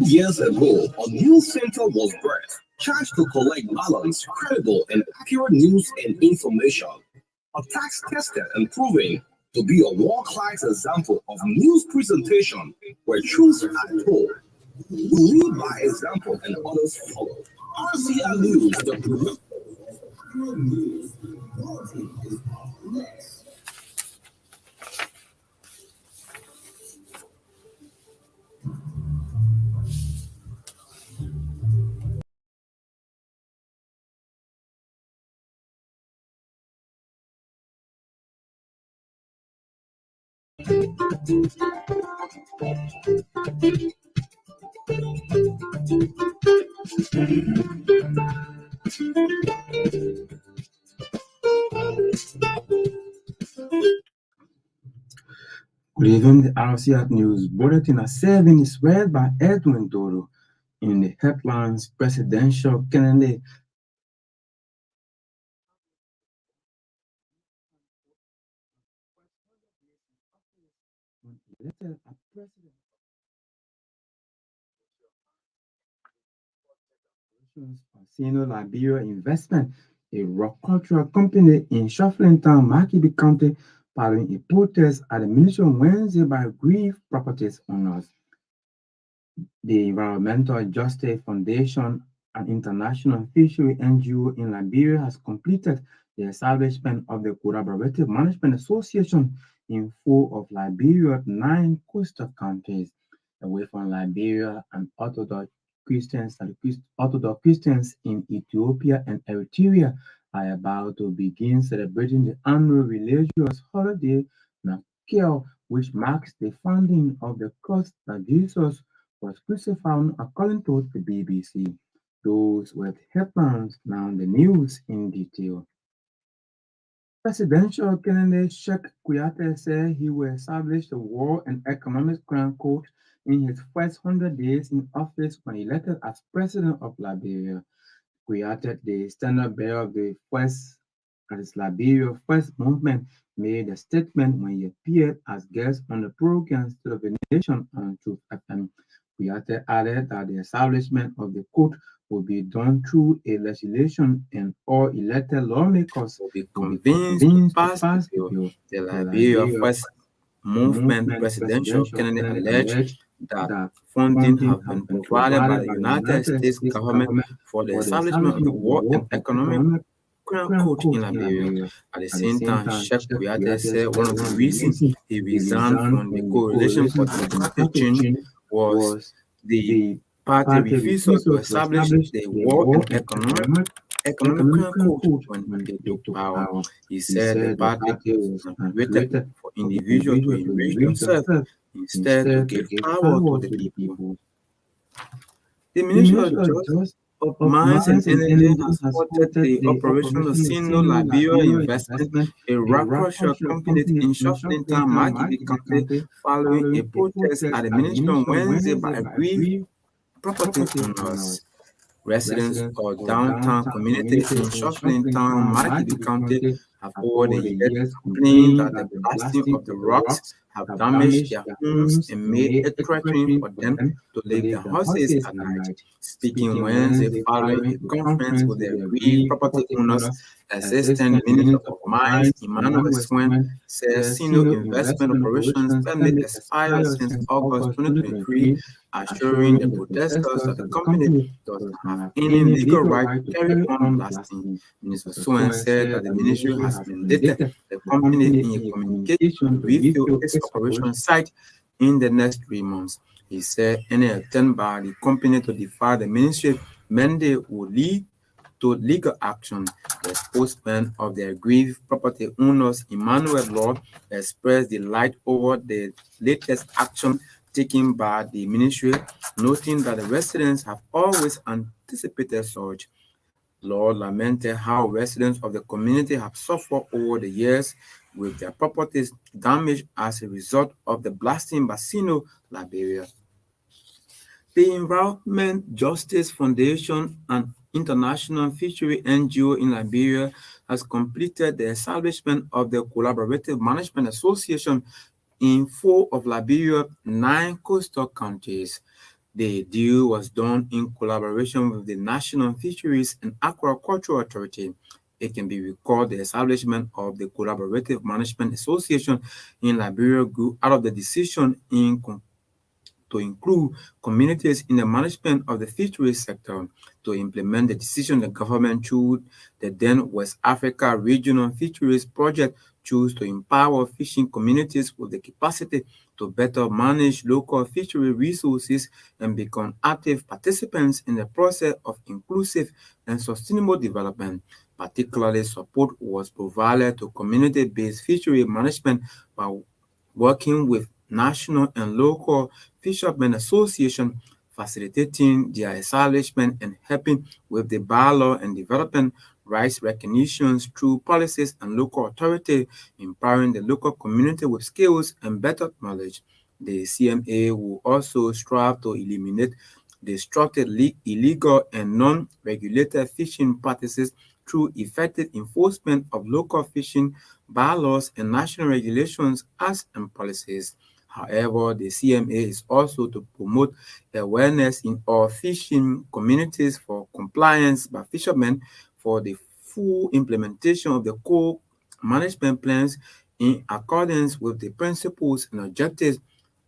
Years ago, a news center was birthed, charged to collect balanced, credible, and accurate news and information. A task tested and proven to be a world-class example of news presentation where truths are told. We lead by example and others follow. RCR News, the Good evening, the RCR News Bulletin at 7 is read by Edwin Doro. In the headlines, presidential candidate elected as president. Casino Liberia Investment, a rock cultural company in Shuffling Town, Makibi County, following a protest at the ministry on Wednesday by grief properties owners. The Environmental Justice Foundation, an international fishery NGO in Liberia, has completed the establishment of the Collaborative Management Association in 4 of Liberia's 9 coastal counties. Away from Liberia, and Orthodox Christians in Ethiopia and Eritrea are about to begin celebrating the annual religious holiday Nakel, which marks the founding of the cross that Jesus was crucified, according to the BBC. Those were the headlines. Now the news in detail. Presidential candidate Sheikh Kouyaté said he will establish the War and Economic Crime Code in his first 100 days in office when elected as president of Liberia. Kouyaté, the standard bearer of the Liberia First Movement, made a statement when he appeared as guest on the program State of the Nation on Truth FM. Kouyaté added that the establishment of the code will be done through a legislation and all elected lawmakers will be convinced to pass the bill. The Liberia First Movement presidential candidate alleged that funding have been provided by the United States government for the establishment of the War and Economic Crime Code in Liberia. At the same time, Sheikh Kouyaté said one of the reasons he resigned from the Coalition for Democratic Change was the party refusal to establish the War and Economic Crime Code when they took power. He said the party was not created for individuals to enrich themselves, instead to give power to the people. The Ministry of Mines and Energy has supported the operation of Sino Liberia Investment, a rock crusher company in Shuffling Town, Makibi County, following a protest at the ministry on Wednesday by aggrieved property owners. Residents of downtown community in Shuffling Town, Makibi County, have over the years complained that the blasting of the rocks have damaged their homes and made it threatening for them to leave their houses at night. Speaking Wednesday following a conference with the aggrieved property owners, Assistant Minister of Mines Emmanuel Swen says Sino investment operations permit expired since August 2023, assuring the protesters that the company does not have any legal right to carry on blasting. Minister Swen said that the ministry has mandated the company in a communication to refill its operation site in the next 3 months. He said any attempt by the company to defy the ministry mandate would lead to legal action. The spokesman of the aggrieved property owners, Emmanuel Lord, expressed delight over the latest action taken by the ministry, noting that the residents have always anticipated such. Lord lamented how residents of the community have suffered over the years with their properties damaged as a result of the blasting by Sino Liberia. The Environment Justice Foundation, an international fishery NGO in Liberia, has completed the establishment of the Collaborative Management Association in 4 of Liberia's 9 coastal counties. The deal was done in collaboration with the National Fisheries and Aquaculture Authority. It can be recalled the establishment of the Collaborative Management Association in Liberia grew out of the decision to include communities in the management of the fisheries sector, to implement the decision the government through the then West Africa Regional Fisheries Project chose to empower fishing communities with the capacity to better manage local fishery resources and become active participants in the process of inclusive and sustainable development. Particularly, support was provided to community-based fishery management by working with national and local fishermen association, facilitating their establishment and helping with the bylaw and developing rights recognitions through policies and local authority, empowering the local community with skills and better knowledge. The CMA will also strive to eliminate destructive, illegal, and non-regulated fishing practices through effective enforcement of local fishing bylaws and national regulations, acts, and policies. However, the CMA is also to promote awareness in all fishing communities for compliance by fishermen for the full implementation of the core management plans in accordance with the principles and objectives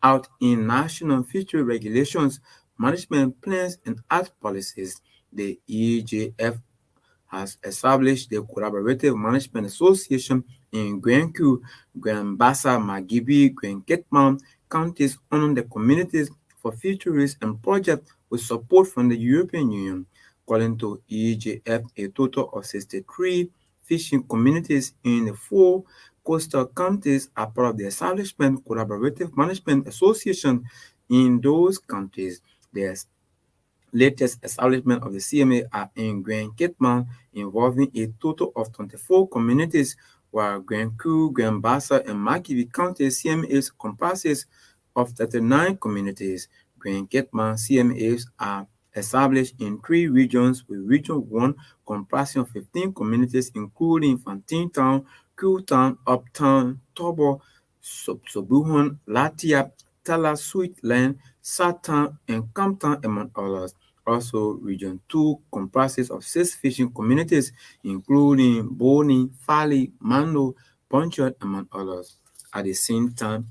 out in national fishery regulations, management plans, and act policies. The EJF has established the Collaborative Management Association in Grenku, Grand Bassa, Magibi, Grand Ketman counties on the communities for fisheries and projects with support from the European Union. According to EJF, a total of 63 fishing communities in the 4 coastal counties are part of the establishment Collaborative Management Association in those countries. There's latest establishment of the CMA are in Grand Kitman, involving a total of 24 communities, while Grand Coup, Grand Bassa, and Makibi County CMAs comprises of 39 communities. Grand Kitman CMAs are established in 3 regions, with Region 1 comprising of 15 communities, including Fantine Town, Crew Town, Uptown, Tobo, Sobuhon, Latia, Tala, Sweetland, Satan, and Camptown, among others. Also, Region 2 comprises of 6 fishing communities, including Boni, Fali, Mando, Ponchot, among others. At the same time,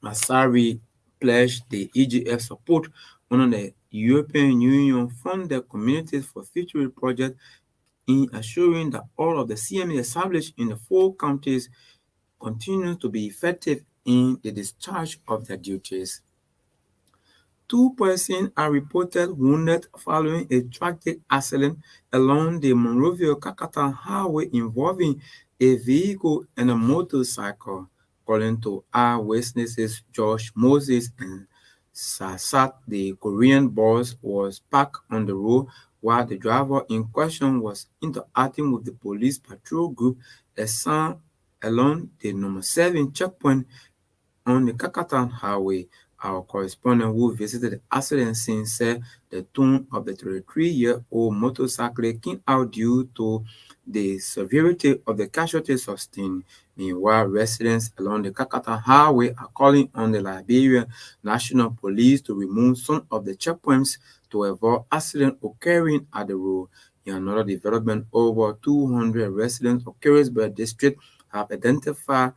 Asari pledged the EGF support under the European Union funded Communities for Future project in assuring that all of the CMA established in the 4 counties continue to be effective in the discharge of their duties. 2 persons are reported wounded following a tragic accident along the Monrovia-Kakatan Highway involving a vehicle and a motorcycle. According to eyewitnesses George Moses and Sasat, the Korean bus was parked on the road while the driver in question was interacting with the police patrol group assigned along the number 7 checkpoint on the Kakatan Highway. Our correspondent who visited the accident scene said the tone of the 33-year-old motorcyclist came out due to the severity of the casualties sustained. Meanwhile, residents along the Kakatan Highway are calling on the Liberian National Police to remove some of the checkpoints to avoid accidents occurring at the road. In another development, over 200 residents of Carisburg district have identified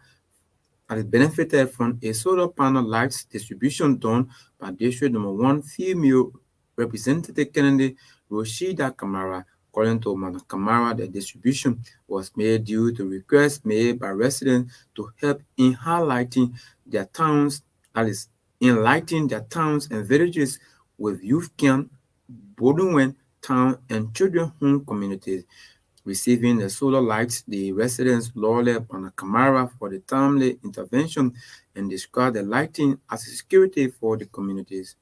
and benefited from a solar panel lights distribution done by District Number 1 female Representative Kennedy Roshida Kamara. According to Madam Kamara, the distribution was made due to requests made by residents to help in highlighting their towns, that is, enlightening their towns and villages with youth camp, Bodwin town, and children home communities. Receiving the solar lights, the residents lauded Panakamara for the timely intervention and described the lighting as a security for the communities.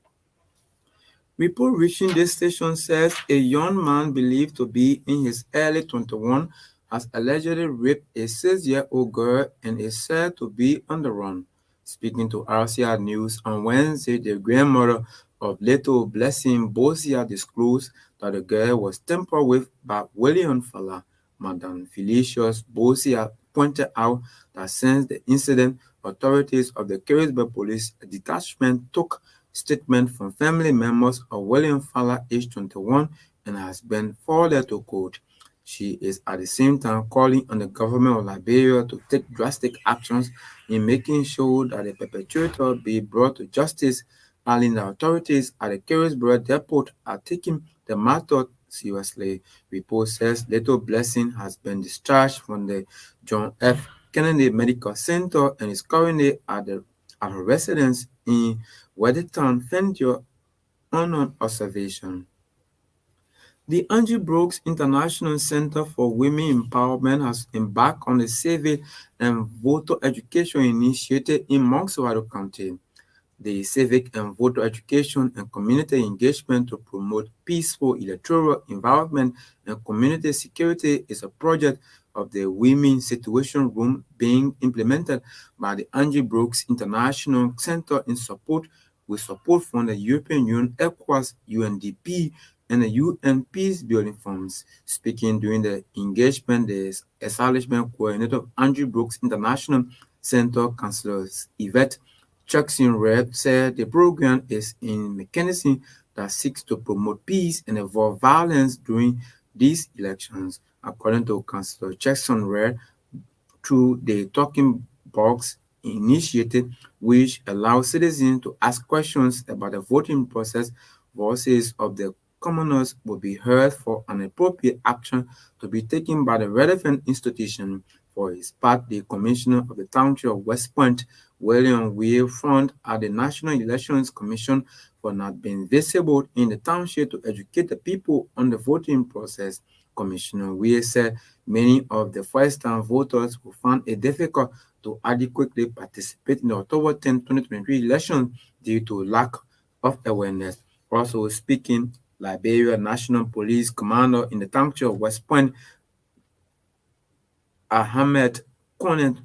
Report reaching this station says a young man believed to be in his early 21 has allegedly raped a 6-year-old girl and is said to be on the run. Speaking to RCR News on Wednesday, the grandmother of little Blessing Bosia disclosed that the girl was tampered with by William Fala. Madam Felicius Bosia pointed out that since the incident, authorities of the Carisburg Police Detachment took statement from family members of William Fala, age 21, and has been forwarded to court. She is at the same time calling on the government of Liberia to take drastic actions in making sure that the perpetrator be brought to justice, and the authorities at the Carrisborough depot are taking the matter seriously. Report says little Blessing has been discharged from the John F. Kennedy Medical Center and is currently at her residence in Weathertown, Fendio, on observation. The Angie Brooks International Center for Women Empowerment has embarked on a civic and voter education initiative in Monkswado County. The civic and voter education and community engagement to promote peaceful electoral environment and community security is a project of the Women Situation Room being implemented by the Angie Brooks International Center in support with support from the European Union, ECOWAS, UNDP, and the UN Peace Building Funds. Speaking during the engagement, the establishment coordinator of Angie Brooks International Center, Councillor Yvette Jackson Red, said the program is a mechanism that seeks to promote peace and avoid violence during these elections. According to Councillor Jackson Red, through the Talking Box initiative, which allows citizens to ask questions about the voting process, voices of the commoners will be heard for an appropriate action to be taken by the relevant institution. For his part, the Commissioner of the Township of West Point, William Will, front at the National Elections Commission for not being visible in the township to educate the people on the voting process. Commissioner Will said many of the first-time voters who found it difficult to adequately participate in the October 10, 2023 election due to lack of awareness. Also speaking, Liberia National Police Commander in the Township of West Point, Ahmed Conant,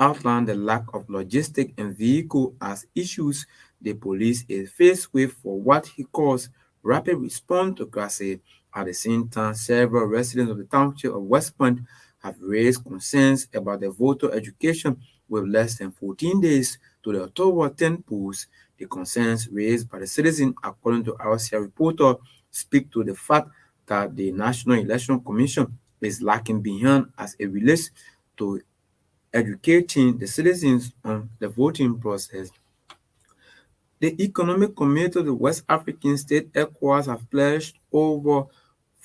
outlined the lack of logistic and vehicle as issues the police is faced with for what he calls rapid response to crisis. At the same time, several residents of the township of West Point have raised concerns about the voter education with less than 14 days to the October 10 polls. The concerns raised by the citizens, according to RCA reporter, speak to the fact that the National Election Commission is lacking behind as it relates to educating the citizens on the voting process. The Economic Community of the West African State ECOWAS have pledged over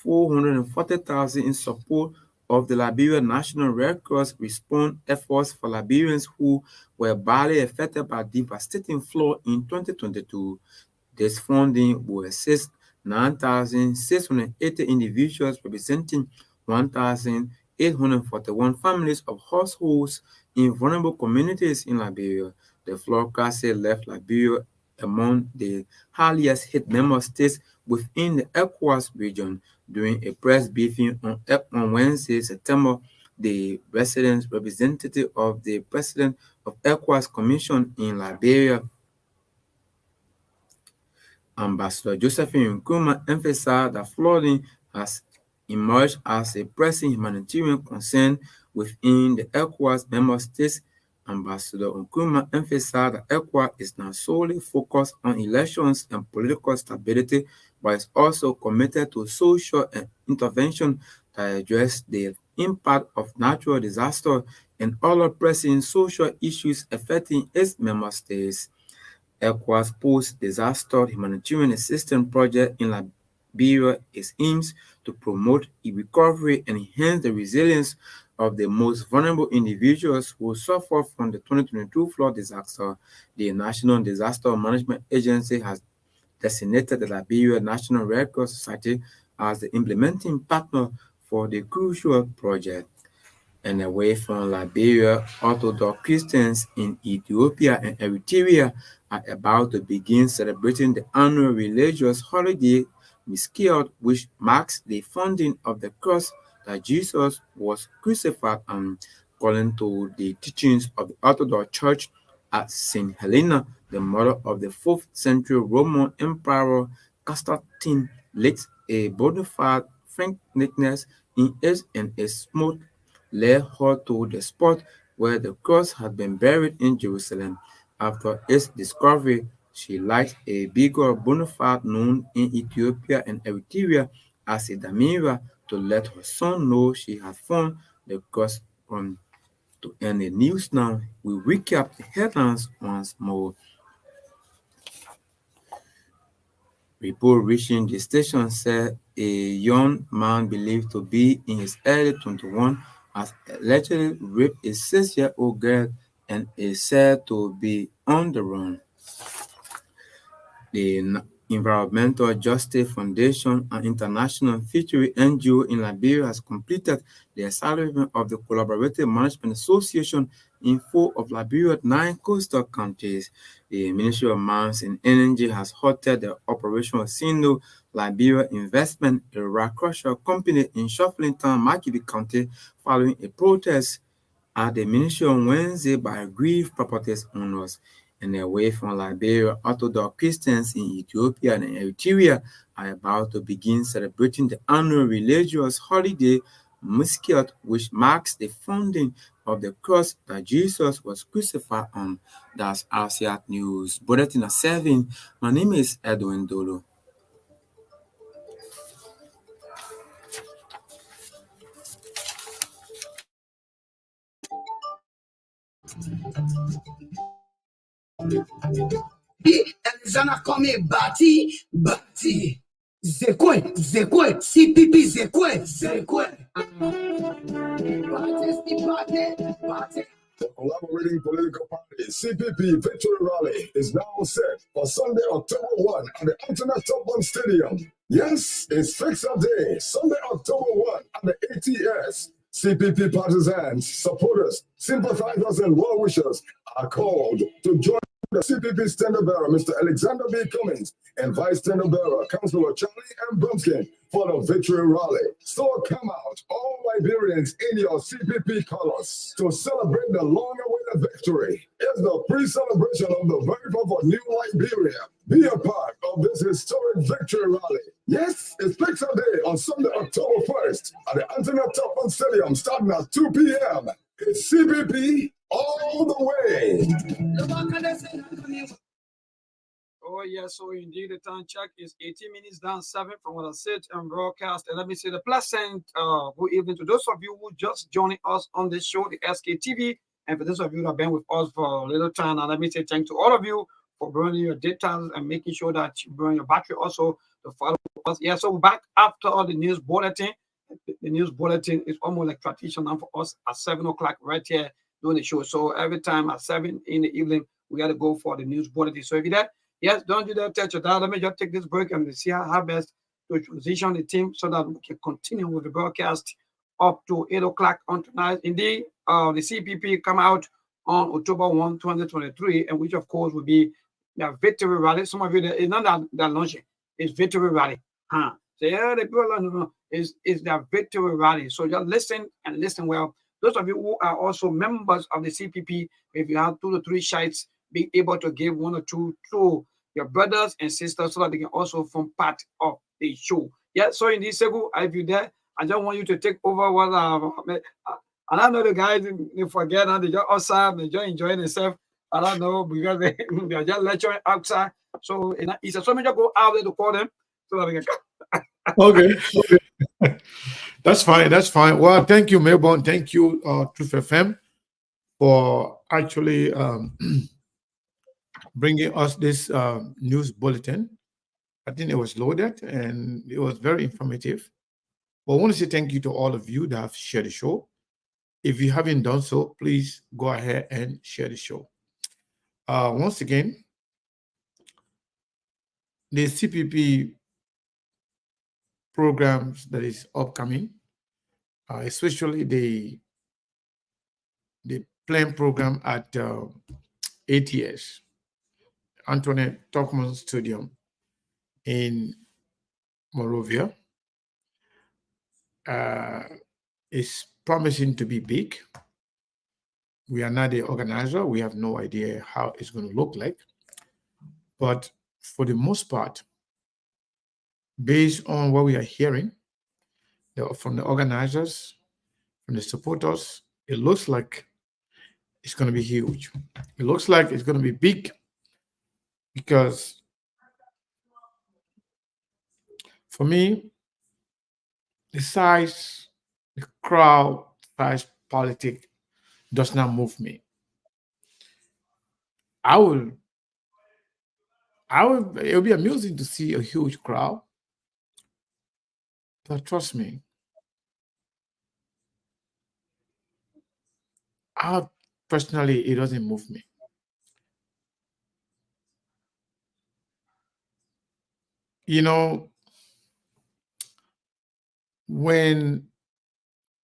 $440,000 in support of the Liberia National Red Cross response efforts for Liberians who were badly affected by devastating flood in 2022. This funding will assist 9,680 individuals representing 1,841 families of households in vulnerable communities in Liberia. The flood crisis left Liberia among the highest hit member states within the ECOWAS region. During a press briefing on Wednesday, September, the resident representative of the president of ECOWAS Commission in Liberia, Ambassador Josephine Nkrumah, emphasized that flooding has emerged as a pressing humanitarian concern within the ECOWAS member states. Ambassador Nkrumah emphasized that ECOWAS is not solely focused on elections and political stability, but is also committed to social intervention that address the impact of natural disaster and other pressing social issues affecting its member states. ECOWAS post-disaster humanitarian assistance project in Liberia is aims to promote a recovery and enhance the resilience of the most vulnerable individuals who suffer from the 2022 flood disaster. The National Disaster Management Agency has designated the Liberia National Red Cross Society as the implementing partner for the crucial project. And away from Liberia, Orthodox Christians in Ethiopia and Eritrea are about to begin celebrating the annual religious holiday Miskiyot, which marks the founding of the cross that Jesus was crucified on. According to the teachings of the Orthodox Church, at St. Helena, the mother of the 4th century Roman Emperor Constantine, lit a bona fide frankness in it and a smooth led her to the spot where the cross had been buried in Jerusalem. After its discovery, she lighted a bigger bona fide known in Ethiopia and Eritrea as a Damira to let her son know she had found the cross. To end the news now, we recap the headlines once more. Report reaching the station said a young man believed to be in his early 21 has allegedly raped a 6-year-old girl and is said to be on the run. The Environmental Justice Foundation, an international featuring NGO in Liberia, has completed the establishment of the Collaborative Management Association in 4 of Liberia's 9 coastal counties. The Ministry of Mines and Energy has halted the operation of Sino Liberia Investment, a rock crusher company in Shufflington, Makibi County, following a protest at the ministry on Wednesday by aggrieved properties owners. And away from Liberia, Orthodox Christians in Ethiopia and Eritrea are about to begin celebrating the annual religious holiday Muscat, which marks the founding of the cross that Jesus was crucified on. That's RCR News. Bulletin at 7. My name is Edwin Dolo. Alexander come Bati, Bati. Zekwe, Zekwe, CPP, Zekwe, Zekwe. The collaborating political party CPP Victory Rally is now set for Sunday, October 1 at the Internet Top 1 Stadium. Yes, it's fixed up day, Sunday, October 1 at the ATS. CPP partisans, supporters, sympathizers, and well-wishers are called to join the CPP standard bearer, Mr. Alexander B. Cummings, and Vice Standard bearer, Councilor Charlie M. Brumskin, for the Victory Rally. So come out, all Liberians in your CPP colors, to celebrate the long-awaited victory. It's the pre-celebration of the birth of a new Liberia. Be a part of this historic victory rally. Yes, it's Picture Day on Sunday, October 1st at the Internet Top 1 Stadium starting at 2 p.m. It's CPP all the way. Oh, yes. So indeed, the time check is 18 minutes down 7 from what I said and broadcast. And let me say the pleasant good evening to those of you who just joining us on this show, the SKTV. And for those of you that have been with us for a little time, and let me say thank to all of you for burning your data and making sure that you burn your battery also to follow us. Yeah, so we're back after all the news bulletin. The news bulletin is almost like tradition now for us at 7 o'clock right here doing the show. So every time at 7 in the evening, we got to go for the news bulletin. So if you're there, yes, don't do that, touch your dial. Let me just take this break and see how best to transition the team so that we can continue with the broadcast up to 8 o'clock on tonight. Indeed, the CPP come out on October 1, 2023, and which, of course, will be the victory rally. Some of you, it's not that launching, it's victory rally. So, yeah, the people don't know, it's the victory rally. So just listen and listen well. Those of you who are also members of the CPP, if you have 2 to 3 sites, be able to give 1 or 2 to your brothers and sisters so that they can also form part of the show. Yeah, so in this segment, if you're there, I just want you to take over what and I know the guys, they forget, and they just outside, they just enjoying themselves. I don't know, because they're just lecturing outside. So it's a so many just go out there to call them so that they can come. Okay. That's fine. That's fine. Well, thank you, Melbourne. Thank you, Truth FM, for actually bringing us this news bulletin. I think it was loaded and it was very informative. But I want to say thank you to all of you that have shared the show. If you haven't done so, please go ahead and share the show. Once again, the CPP programs that is upcoming, especially the planned program at ATS, Antoinette Tuckman Stadium in Monrovia, is promising to be big. We are not the organizer. We have no idea how it's going to look like. But for the most part, based on what we are hearing from the organizers, from the supporters, it looks like it's going to be huge. It looks like it's going to be big because for me, the size, the crowd size politic does not move me. I will, it'll be amusing to see a huge crowd, but trust me, personally, it doesn't move me. You know, when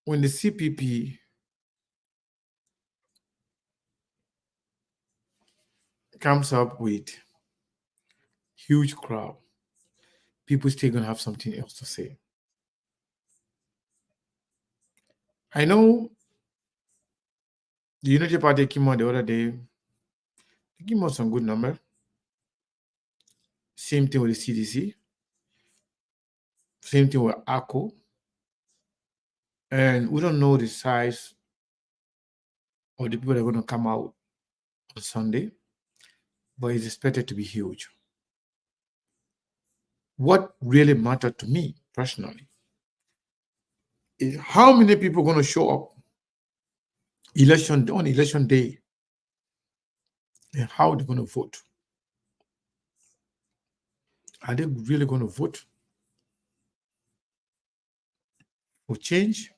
the CPP comes up with huge crowd, people still gonna have something else to say. I know the Unity Party came out the other day. They came out some good number. Same thing with the CDC. Same thing with ACO. And we don't know the size of the people that are going to come out on Sunday, but it's expected to be huge. What really mattered to me personally is how many people are going to show up on election day and how they're going to vote. Are they really going to vote for change?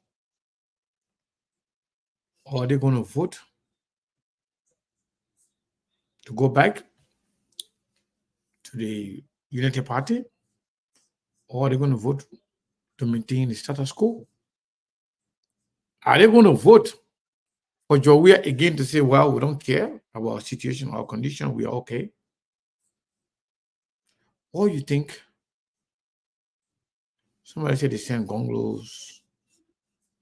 Or are they going to vote to go back to the Unity Party? Or are they going to vote to maintain the status quo? Are they going to vote for Jowiya again to say, well, we don't care about our situation, our condition, we are okay? Or you think somebody said they sent Gongolo's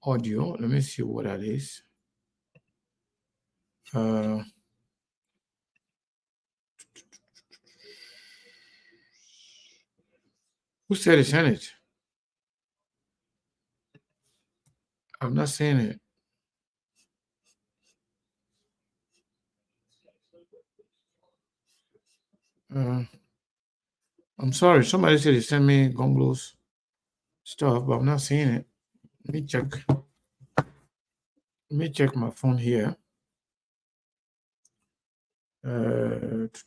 audio? Let me see what that is. Who said they sent it? I'm not saying it. I'm sorry. Somebody said they sent me Gongolo's stuff, but I'm not seeing it. Let me check. Let me check my phone here. It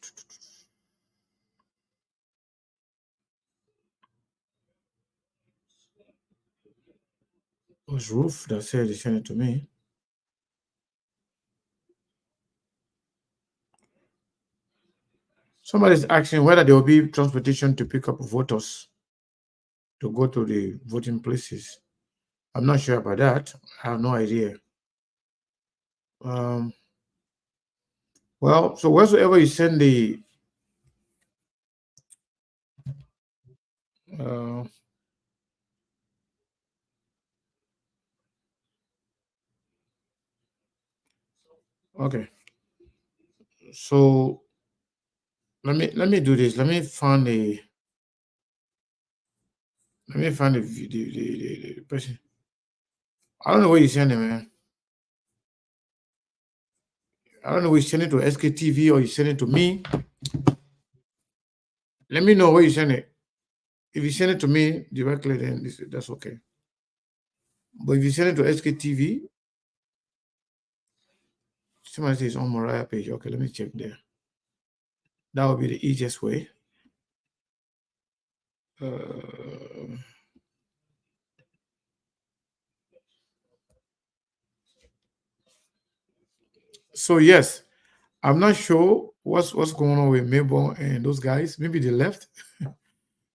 was Roof that said they sent it to me. Somebody's asking whether there will be transportation to pick up voters to go to the voting places. I'm not sure about that. I have no idea. Well, so wheresoever you send the okay. So let me do this. Let me find the person. I don't know where you send it, man. I don't know where you send it to SKTV or you send it to me. Let me know where you send it. If you send it to me directly, then that's okay. But if you send it to SKTV, somebody says on Mariah page. Okay, let me check there. That would be the easiest way. So yes, I'm not sure what's going on with Mabel and those guys. Maybe they left.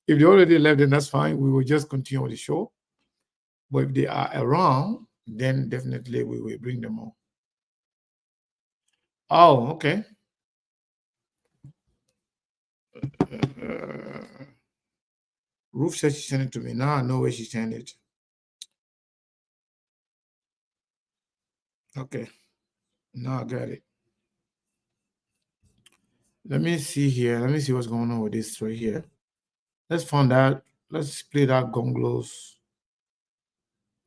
If they already left, then that's fine. We will just continue with the show. But if they are around, then definitely we will bring them on. Oh, okay. Ruth said she sent it to me. Now I know where she sent it. Okay. Now I got it. Let me see here. Let me see what's going on with this right here. Let's find out. Let's play that Gongolo's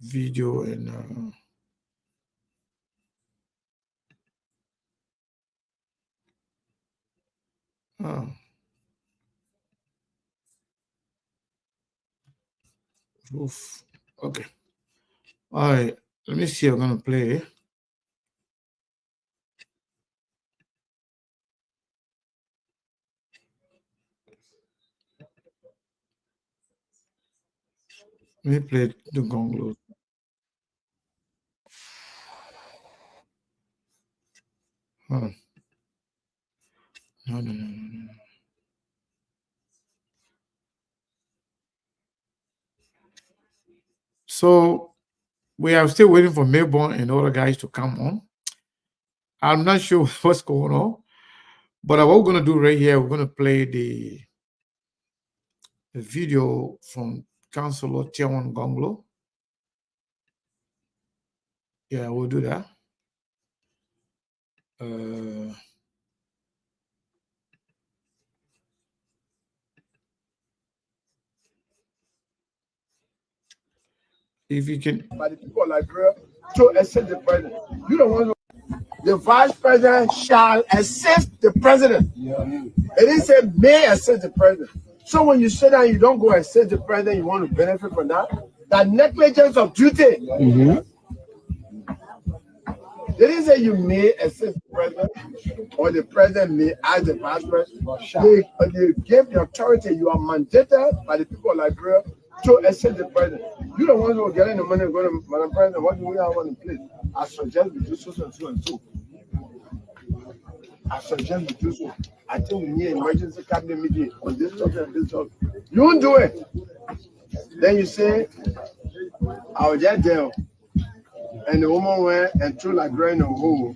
video and Roof. Okay. All right. Let me see. I'm gonna play. Let me play the Gongolo. Hold on. No. So we are still waiting for Melbourne and other guys to come on. I'm not sure what's going on, but what we're gonna do right here, we're gonna play the video from Councilor Tiawan Gongolo. Yeah, we'll do that. If you can. By the people of Liberia to assist the president. You don't want to. The vice president shall assist the president. It didn't say may assist the president. So when you sit down, you don't go assist the president, you want to benefit from that. That negligence of duty. They didn't say you may assist the president or the president may ask the vice president. They gave the authority, you are mandated by the people of Liberia to assist the president. You don't want to get in the money and go to Madam President, what do we have on the plate? I suggest we do so and so and so. I suggest we do so. I think we need an emergency cabinet meeting on this topic and this topic. You won't do it. Then you say, I was just there. And the woman went and threw like grain in a hole.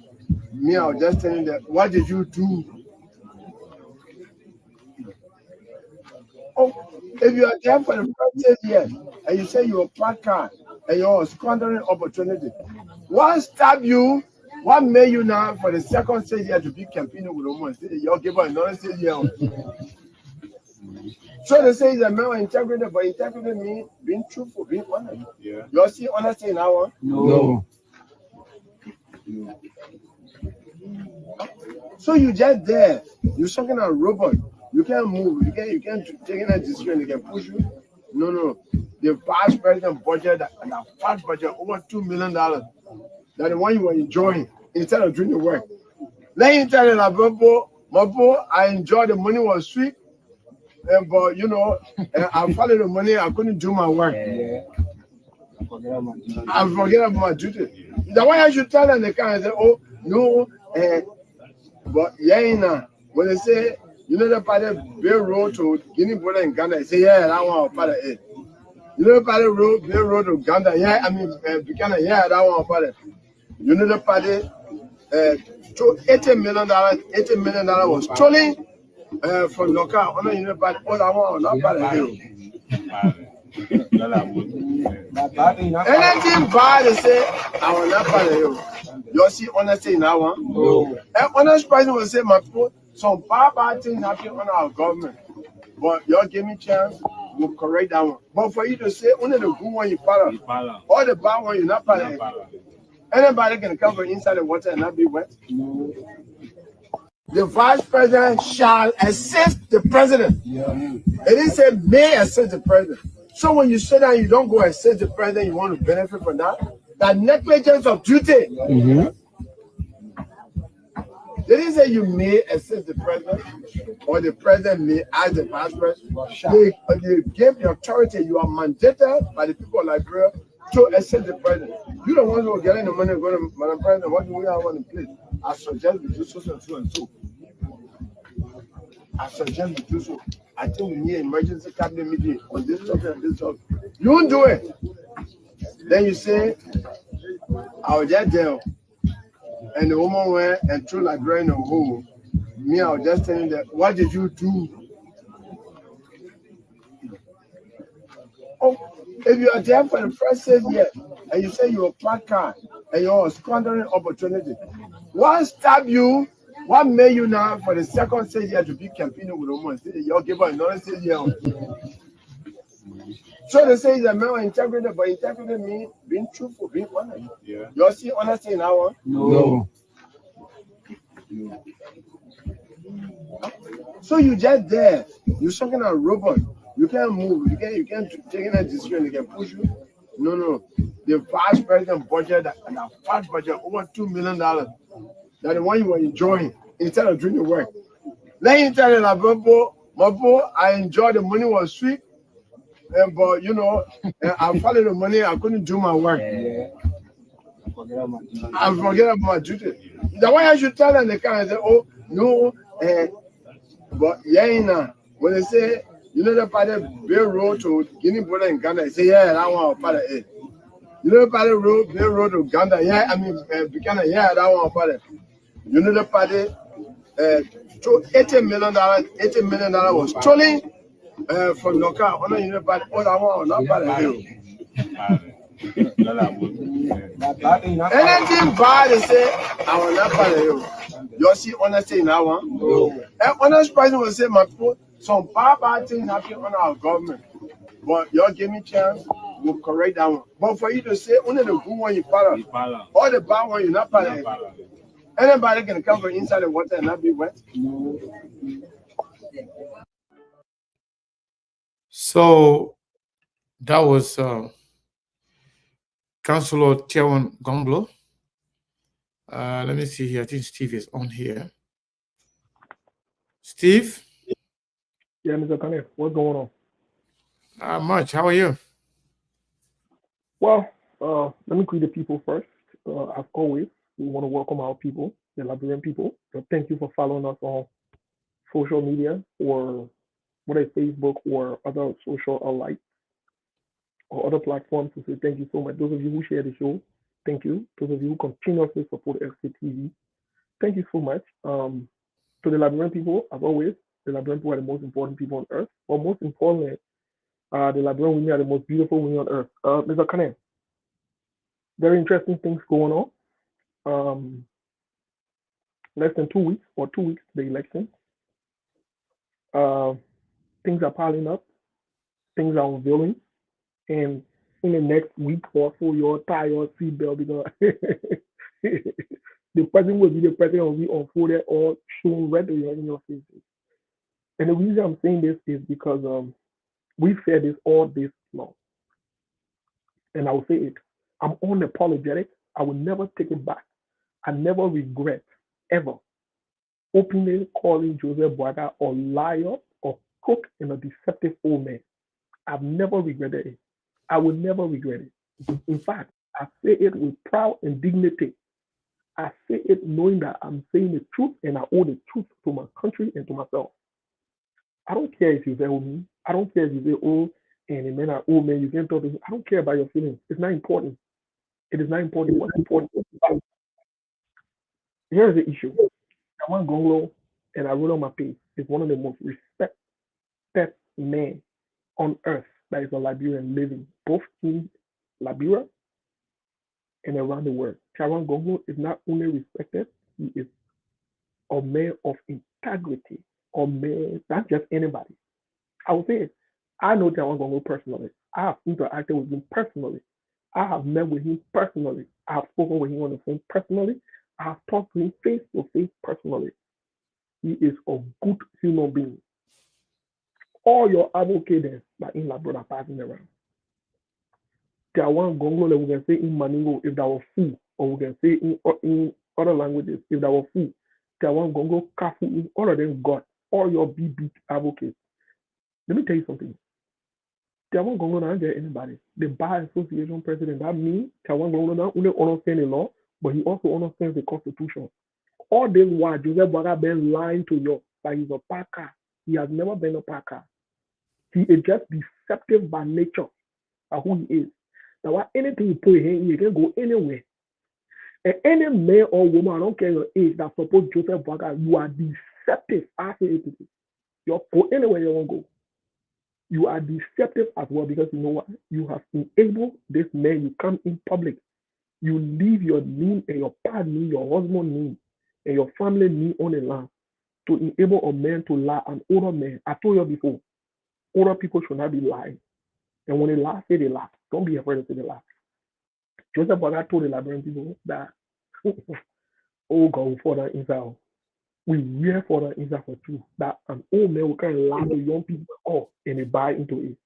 Me, I was just telling them, what did you do? Oh, if you are there for the first 6 years and you say you're a black card and you're squandering opportunity, what stabbed you? What made you now for the second 6 years to be campaigning with a woman? You'll give her another 6 years. So they say the man integrity, but integrity means being truthful, being honest. Yeah. You see honesty in our? No. So you just there, you're talking a robot. You can't move, you can't take a decision, they can push you. No. The vice president budget and a fat budget over $2 million. That's the one you were enjoying instead of doing the work. Let him tell you that, Bobo, I enjoyed the money was sweet. But you know, I followed the money, I couldn't do my work. I forget about my duty. The way I should tell them, they can't say, oh, no, but yeah, when they say, you know, the party Bay Road to Guinea border in Ghana, they say, yeah, that one part of it. You know, the party Bay Road to Ghana, yeah, I mean, Ghana, yeah, that one part of it. You know, the party, $80 million was stolen. From local, you know, but all I want, not bad. Anything bad, they say, I will not bad. You see, honesty in that one? No. And honest person will say, my people, some bad things happen on our government. But you give me chance, we'll correct that one. But for you to say, only the good one you follow, all the bad one you're not following. Anybody can come from inside the water and not be wet? No. The vice president shall assist the president. It didn't say may assist the president. So when you sit down, you don't go assist the president, you want to benefit from that. That negligence of duty. They didn't say you may assist the president or the president may ask the vice president. They gave the authority, you are mandated by the people of Liberia to assist the president. You don't want to get in the money and go to Madam President, what do we have on the plate? I suggest we do so and so and so. I suggest we do so. I think we need an emergency cabinet meeting on this topic and this topic. You won't do it. Then you say, I was just there. And the woman went and threw like grain in a hole. Me, I was just telling them, what did you do? Oh, if you are there for the first 6 years and you say you're a black card and you're squandering opportunity, what stabbed you? What made you now for the second 6 years to be campaigning with a woman? You'll give her another 6 years. So they say the man was integrity, but integrity means being truthful, being honest. Yeah. You see honesty in that one? No. So you just there, you're talking a robot. You can't move, you can't take a decision, they can push you. No. The vice president budget and a fat budget over $2 million. That the one you were enjoying instead of doing the work. Let me tell you that, Bobo, I enjoyed the money was sweet, but you know, I followed the money. I couldn't do my work. I forget about my duty. The way I should tell them, they can't say, "Oh no," but yeah, when they say, you know, the part of Bill Road to Guinea Border in Ghana, they say, yeah, that one part of it. You know the party Bill Road to Ghana, yeah, I mean, Buchanan, yeah, that one part of it. You know the party, $80 million was stolen from Noka. Oh no, you know the party, oh, that one not part of it. Anything bad, they say, I will not part of it. You see, honestly, in that one? No. Honest person will say, my people, some bad things happen on our government. But y'all give me chance, we'll correct that one. But for you to say, only the good one you follow, or the bad one you're not following. Anybody can come from inside the water and not be wet? No. So that was Councillor Tiawan Gongolo. Let me see here. I think Steve is on here. Steve? Yeah, Mr. Kane, what's going on? Not much. How are you? Well, let me greet the people first. As always, we want to welcome our people, the Liberian people. So thank you for following us on social media or whether it's Facebook or other social alike or other platforms to say thank you so much. Those of you who share the show, thank you. Those of you who continuously support FCTV, thank you so much. To the Liberian people, as always, the Liberian people are the most important people on earth. But most importantly, the Liberian women are the most beautiful women on earth. Mr. Kane, very interesting things going on. Less than 2 weeks or 2 weeks to the election. Things are piling up. Things are unveiling. And in the next week or so, you'll tie your seatbelt because the president will be the president will be unfolded or shown readily in your faces. And the reason I'm saying this is because we've said this all this long. And I will say it. I'm unapologetic. I will never take it back. I never regret ever openly calling Joseph Boaga a liar or crook and a deceptive old man. I've never regretted it. I will never regret it. In fact, I say it with proud and dignity. I say it knowing that I'm saying the truth and I owe the truth to my country and to myself. I don't care if you say me. I don't care if you say, oh, and a man are old man, you can't talk to me. I don't care about your feelings. It's not important. It is not important. What's important? Here's the issue. I want Gongolo, and I wrote on my page, is one of the most respected men on earth that is a Liberian living, both in Liberia and around the world. Chairman Gongolo is not only respected, he is a man of integrity, a man, not just anybody. I will say it. I know Chairman Gongolo personally. I have interacted with him personally. I have met with him personally. I have spoken with him on the phone personally. I have talked to him face to face personally. He is a good human being. All your advocates that in Labrador are passing around. There are one Gongolo we can say in Maningo if that was full, or we can say in other languages if that was full. There are one Gongo Kafu in all of them got all your big advocates. Let me tell you something. There are one Gongo not get anybody. The Bar Association president, that means there are one Gongo not only understands the law, but he also understands the constitution. All this while Joseph Boaga been lying to you that he's a Parker. He has never been a Parker. He is just deceptive by nature of who he is. Now, what anything you put in, you can go anywhere. And any man or woman, I don't care your age, that support Joseph Boaga, you are deceptive. I say it. You go anywhere you want to go. You are deceptive as well because you know what? You have enabled this man. You come in public. You leave your name and your past name, your husband's name, and your family name on the line to enable a man to lie, an older man. I told you before, older people should not be lying. And when they lie, say they lie. Don't be afraid to say they lie. Joseph Boaga told the Liberian people that, oh God, for that inside. We wear for that inside for truth. That an old man will kind of lie to young people and they buy into it.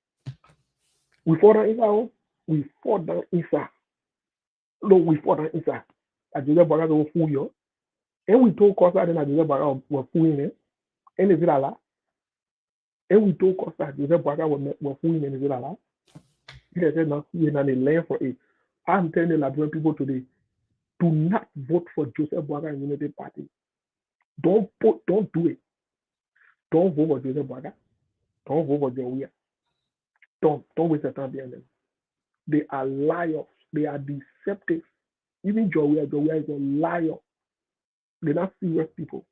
We for that inside. we fall down inside. No, we fall down inside. I Joseph Baga will fool you. And we told Costa then Joseph Baga was fooling him. And is it a lot? And we told Costa Joseph Baga was fooling him. Is it a lot? He said, now, you're not in land for it. I'm telling the Liberian people today, do not vote for Joseph Baga and Unity Party. Don't do it. Don't vote for Joseph Baga. Don't vote for Joey. Don't waste your time behind them. They are liars. They are deceptive. Even Joey is a liar. They're not serious people.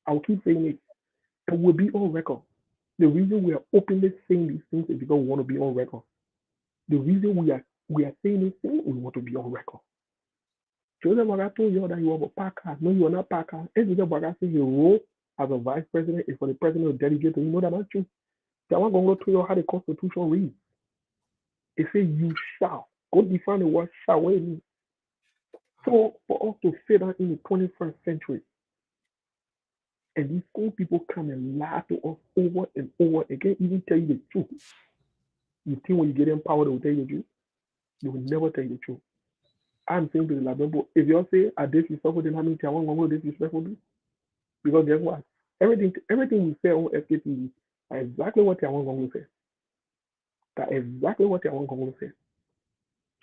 I'll keep saying it. It will be on record. The reason we are openly saying these things is because we want to be on record. The reason we are saying these things, we want to be on record. Joseph Baga told you that you are a Packer. No, you are not Packer. And Joseph Baga says your role as a vice president is for the president to delegate. You know that, not true. So I'm going to tell you how the Constitution reads. It says you shall. Go define the word shall. What it means. So for us to fit that in the 21st century, and these old people come and lie to us over and over again, even tell you the truth. You think when you get in power, they will tell you the truth? They will never tell you the truth. I'm saying to the Labembo, if you all say I disrespectful, then how many times I'm going to disrespectful be? Because guess what? Everything we say on SKTV is exactly what I want to say. That's exactly what I want to say.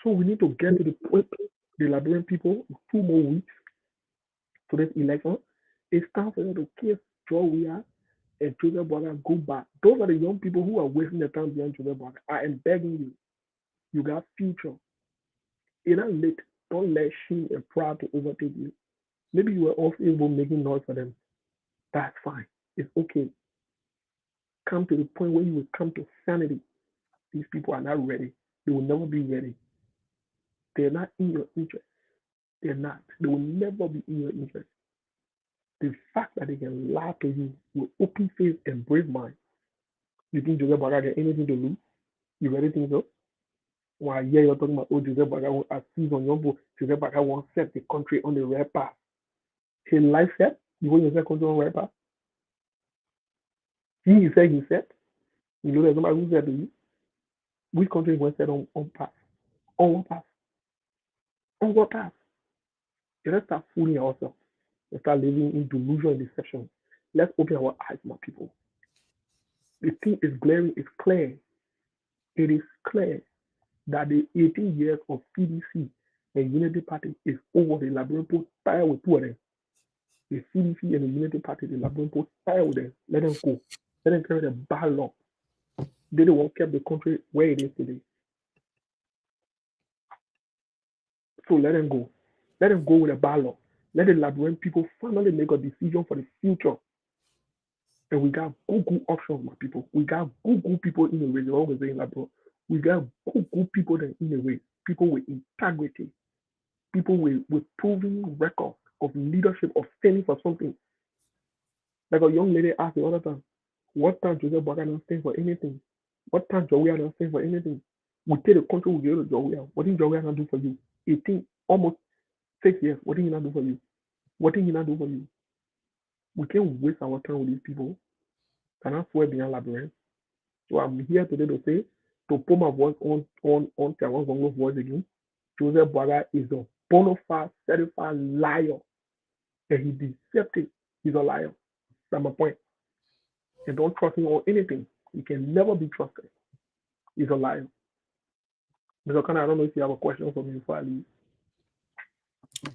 So we need to get to the point, the Liberian people, 2 more weeks to this election. It's time for them to kiss Joe and Joseph Baga go back. Those are the young people who are wasting their time behind Joseph Baga. I am begging you. You got future. It's not late. Don't let shame and pride to overtake you. Maybe you were off able making noise for them. That's fine. It's okay. Come to the point where you will come to sanity. These people are not ready. They will never be ready. They're not in your interest. They're not. They will never be in your interest. The fact that they can lie to you with open face and brave mind. You think Joseph Baga got anything to lose? You really think so? Why, yeah, you're talking about, Joseph Baga will assist on your boat. Joseph Baga won't set the country on the right path. His life set, you want to set country on the right path? He said, you know, there's somebody who said to you, which country was set on path? On what path? On what path? Let's start fooling ourselves. Let's start living in delusion and deception. Let's open our eyes, my people. The thing is glaring, it's clear. It is clear that the 18 years of CDC and Unity Party is over. The Liberian people tired with 2 of them. The CDC and the Unity Party, the Liberian people tired with them. Let them go. Let them carry the bad law. They don't want to keep the country where it is today. So let them go. Let them go with a bad law. Let the Liberian people finally make a decision for the future. And we got good options, my people. We got good people in the race. We're always saying that, bro. We got good people that in the race. People with integrity. People with proven record of leadership, of standing for something. Like a young lady asked the other time, what time Joseph Baga not stand for anything? What time Joey not stand for anything? We take the country, we give it to Joey. What did Joey not do for you? 18, almost 6 years. What did he not do for you? What did he not do for you? We can't waste our time with these people. Cannot swear beyond labyrinth. So I'm here today to say, to put my voice on Gongolo's voice again. Joseph Baga is a bona fide, certified liar. And he's deceptive. He's a liar. That's my point. And don't trust him on anything. He can never be trusted. He's a liar. Mr. Kana, I don't know if you have a question for me before I leave.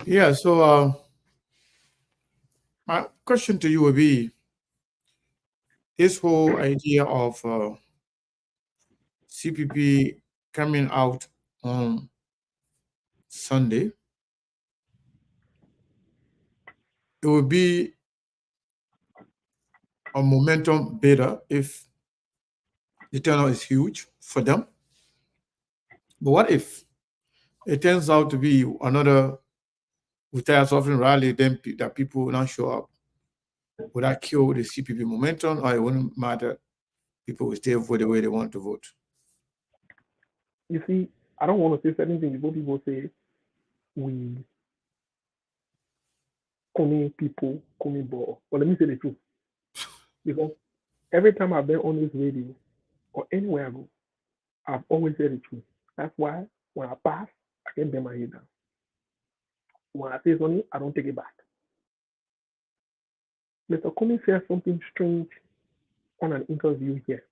Yeah, so my question to you would be, this whole idea of CPP coming out on Sunday, it will be a momentum builder if the turnout is huge for them. But what if it turns out to be another retired suffering rally, then that people will not show up? Would that kill the CPP momentum, or it wouldn't matter? People will still vote the way they want to vote. You see, I don't want to say anything before people say we coming people, coming ball. But let me say the truth. Because every time I've been on this radio or anywhere I go, I've always said the truth. That's why When I pass, I can bend my head down. When I say something, I don't take it back. Mr. Cummings said something strange on an interview here.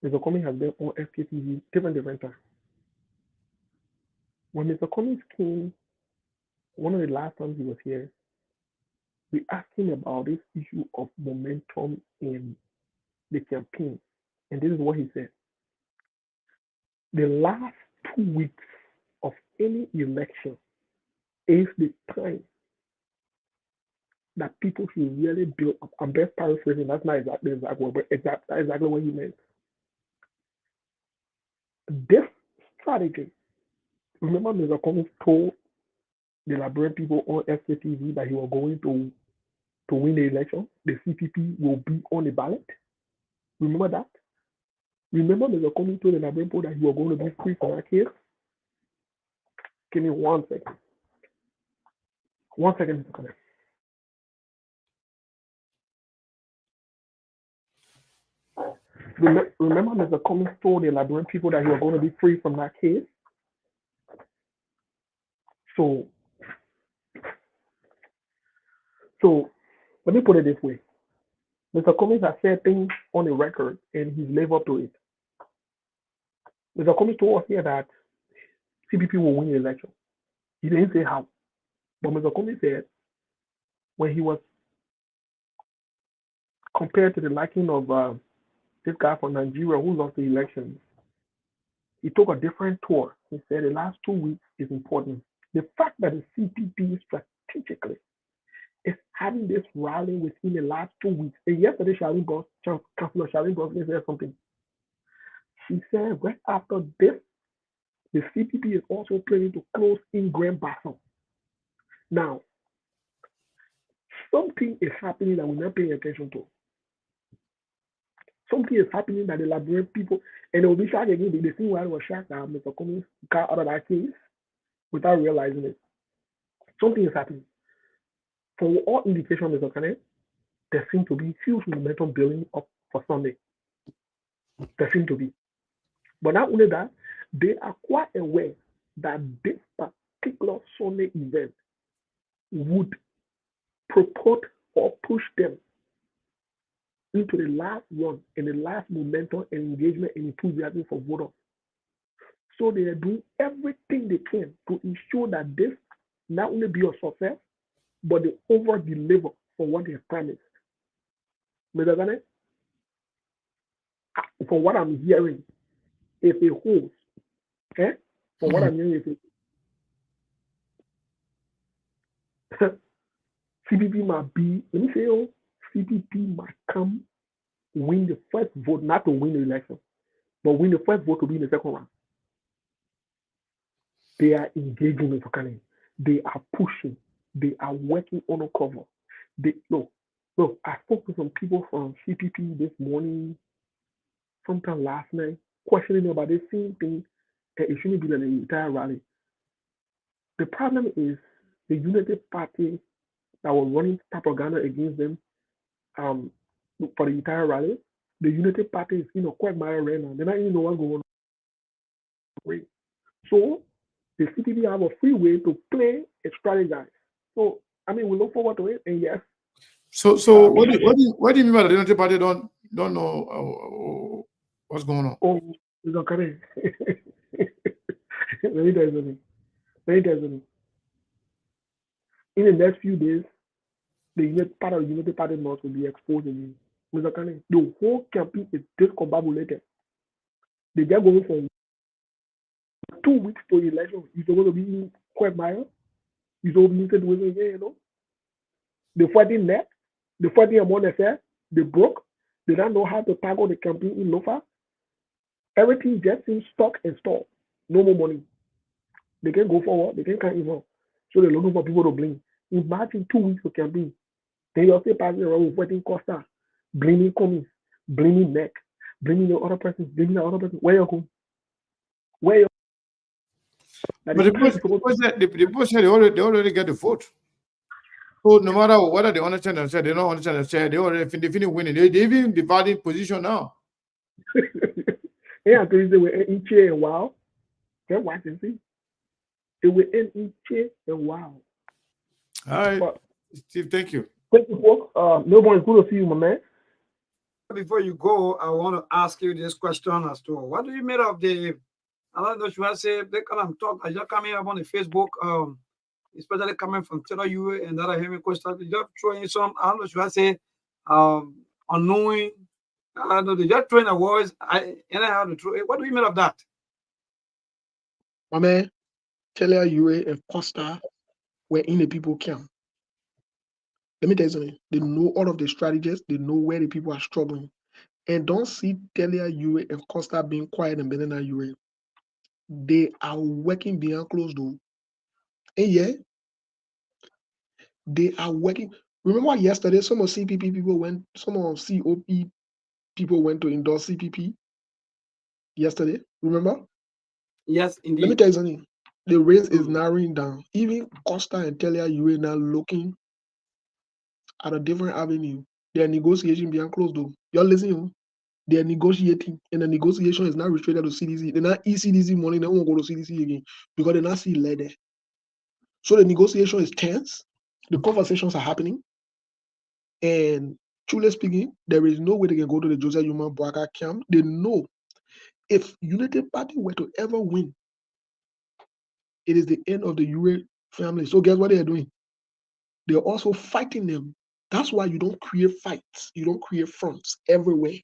Mr. Cummings has been on FKTV different times. When Mr. Cummings came, one of the last times he was here, we asked him about this issue of momentum in the campaign. And this is what he said. The last 2 weeks of any election is the time that people should really build up. I'm best paraphrasing, that's not exactly but that's exactly what he meant. This strategy, remember Mr. Cummings told the Liberian people on FKTV that he was going to win the election, the CPP will be on the ballot. Remember that? Remember Mr. Cummings told the Liberian people that he was going to be free from that case? Give me 1 second. 1 second, Mr. Cummings. Remember Mr. Cummings told the Liberian people that he was going to be free from that case? So let me put it this way. Mr. Cummings has said things on the record and he's lived up to it. Mr. Cummings told us here that CPP will win the election. He didn't say how. But Mr. Cummings said when he was compared to the liking of this guy from Nigeria who lost the election, he took a different tour. He said the last 2 weeks is important. The fact that the CPP strategically is having this rally within the last 2 weeks. And yesterday, Councillor Charlene Gosling said something. She said right after this, the CPP is also planning to close in Grand Bassam. Now, something is happening that we're not paying attention to. Something is happening that the Liberian people, and they will be shocked again. The thing where I was shocked that Mr. Cummings got out of that case without realizing it. Something is happening. For all indications, Mr. Kane, there seems to be huge momentum building up for Sunday. There seems to be. But not only that, they are quite aware that this particular Sunday event would purport or push them into the last run and the last momentum and engagement and enthusiasm for voters. So they are doing everything they can to ensure that this not only be a success, but they over deliver for what they have promised. Mr. Gane, from what I'm hearing, if it holds, from what I'm hearing, if it CPP might be, let me say, CPP might come win the first vote, not to win the election, but win the first vote to be in the second round. They are engaging with Kane. They are pushing. They are working on a cover. Look, I spoke to some people from CPP this morning, sometime last night, questioning about the same thing, that it shouldn't be an entire rally. The problem is the Unity Party that was running propaganda against them for the entire rally. The Unity Party is in a quagmire right now. They don't even know what's going on. So the CPP have a free way to play and strategize. So I mean, we look forward to it, and yes. So what do you mean by the Unity Party don't know what's going on? Oh, it's not correct. Let me tell you something. In the next few days, part of the Unity Party North will be exposed again. Mr. Kane, the whole campaign is discombobulated. They just going from 2 weeks to election. You're supposed to be in quagmire. You're supposed to be with again, you know. The fighting net, the fighting among themselves, they broke. They don't know how to tackle the campaign in Lofa. Everything just seems stuck and stalled. No more money. They can't go forward. They can't even. So they're looking for people to blame. Imagine 2 weeks of campaign. Then you're still passing around with fighting Costa, blaming Cummings, blaming Neck, blaming the other person, blaming the other person. Where you going? Where you? But the people said they already get the vote. So no matter whether they understand and say they don't understand and say they already finish winning. They even dividing position now. Yeah, they were in chair and wow. Can watch and see. They were in chair and wow. All right, But Steve, thank you. thank you, folks. Melbourne, it's good to see you, my man. Before you go, I want to ask you this question as to what do you make of the, I don't know if you want to say, they kind of talk, I just coming up on the Facebook, especially coming from Taylor UA and other heavy question, they just throwing some, I don't know if you want to say, unknowing, I don't know, they just throwing the words, anyhow, what do you make of that? My man, Taylor UA and Costa were in the people camp. Let me tell you something. They know all of the strategies. They know where the people are struggling. And don't see Taylor UA and Costa being quiet and Banana UA. They are working behind closed doors. And yeah, they are working. Remember yesterday, some of CPP people went, some of COP people went to endorse CPP yesterday. Remember? Yes, Let me indeed. tell you something. The race is narrowing down. Even Costa and Taylor UA now looking at a different avenue. They are negotiating behind closed doors. You're listening? They are negotiating, and the negotiation is not restricted to CDC. They're not ECDC money, they won't go to CDC again because they're not see leather. So the negotiation is tense, the conversations are happening, and truly speaking, there is no way they can go to the Joseph Yuma Boaka camp. They know if Unity Party were to ever win, it is the end of the UA family. So guess what they are doing? They're also fighting them. That's why you don't create fights, you don't create fronts everywhere.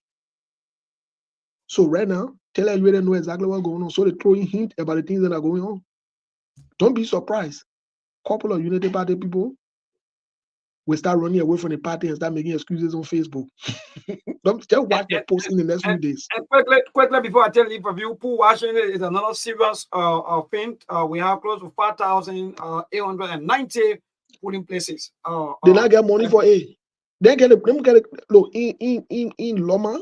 So right now, tell you don't know exactly what's going on. So they're throwing hint about the things that are going on. Don't be surprised. Couple of Unity Party people will start running away from the party and start making excuses on Facebook. Don't just watch the post in the next few days. And quickly before I tell you, for you, pool washing is another serious thing. We have close to 5,890 polling places. They not get money for a. They get it. Look in Loma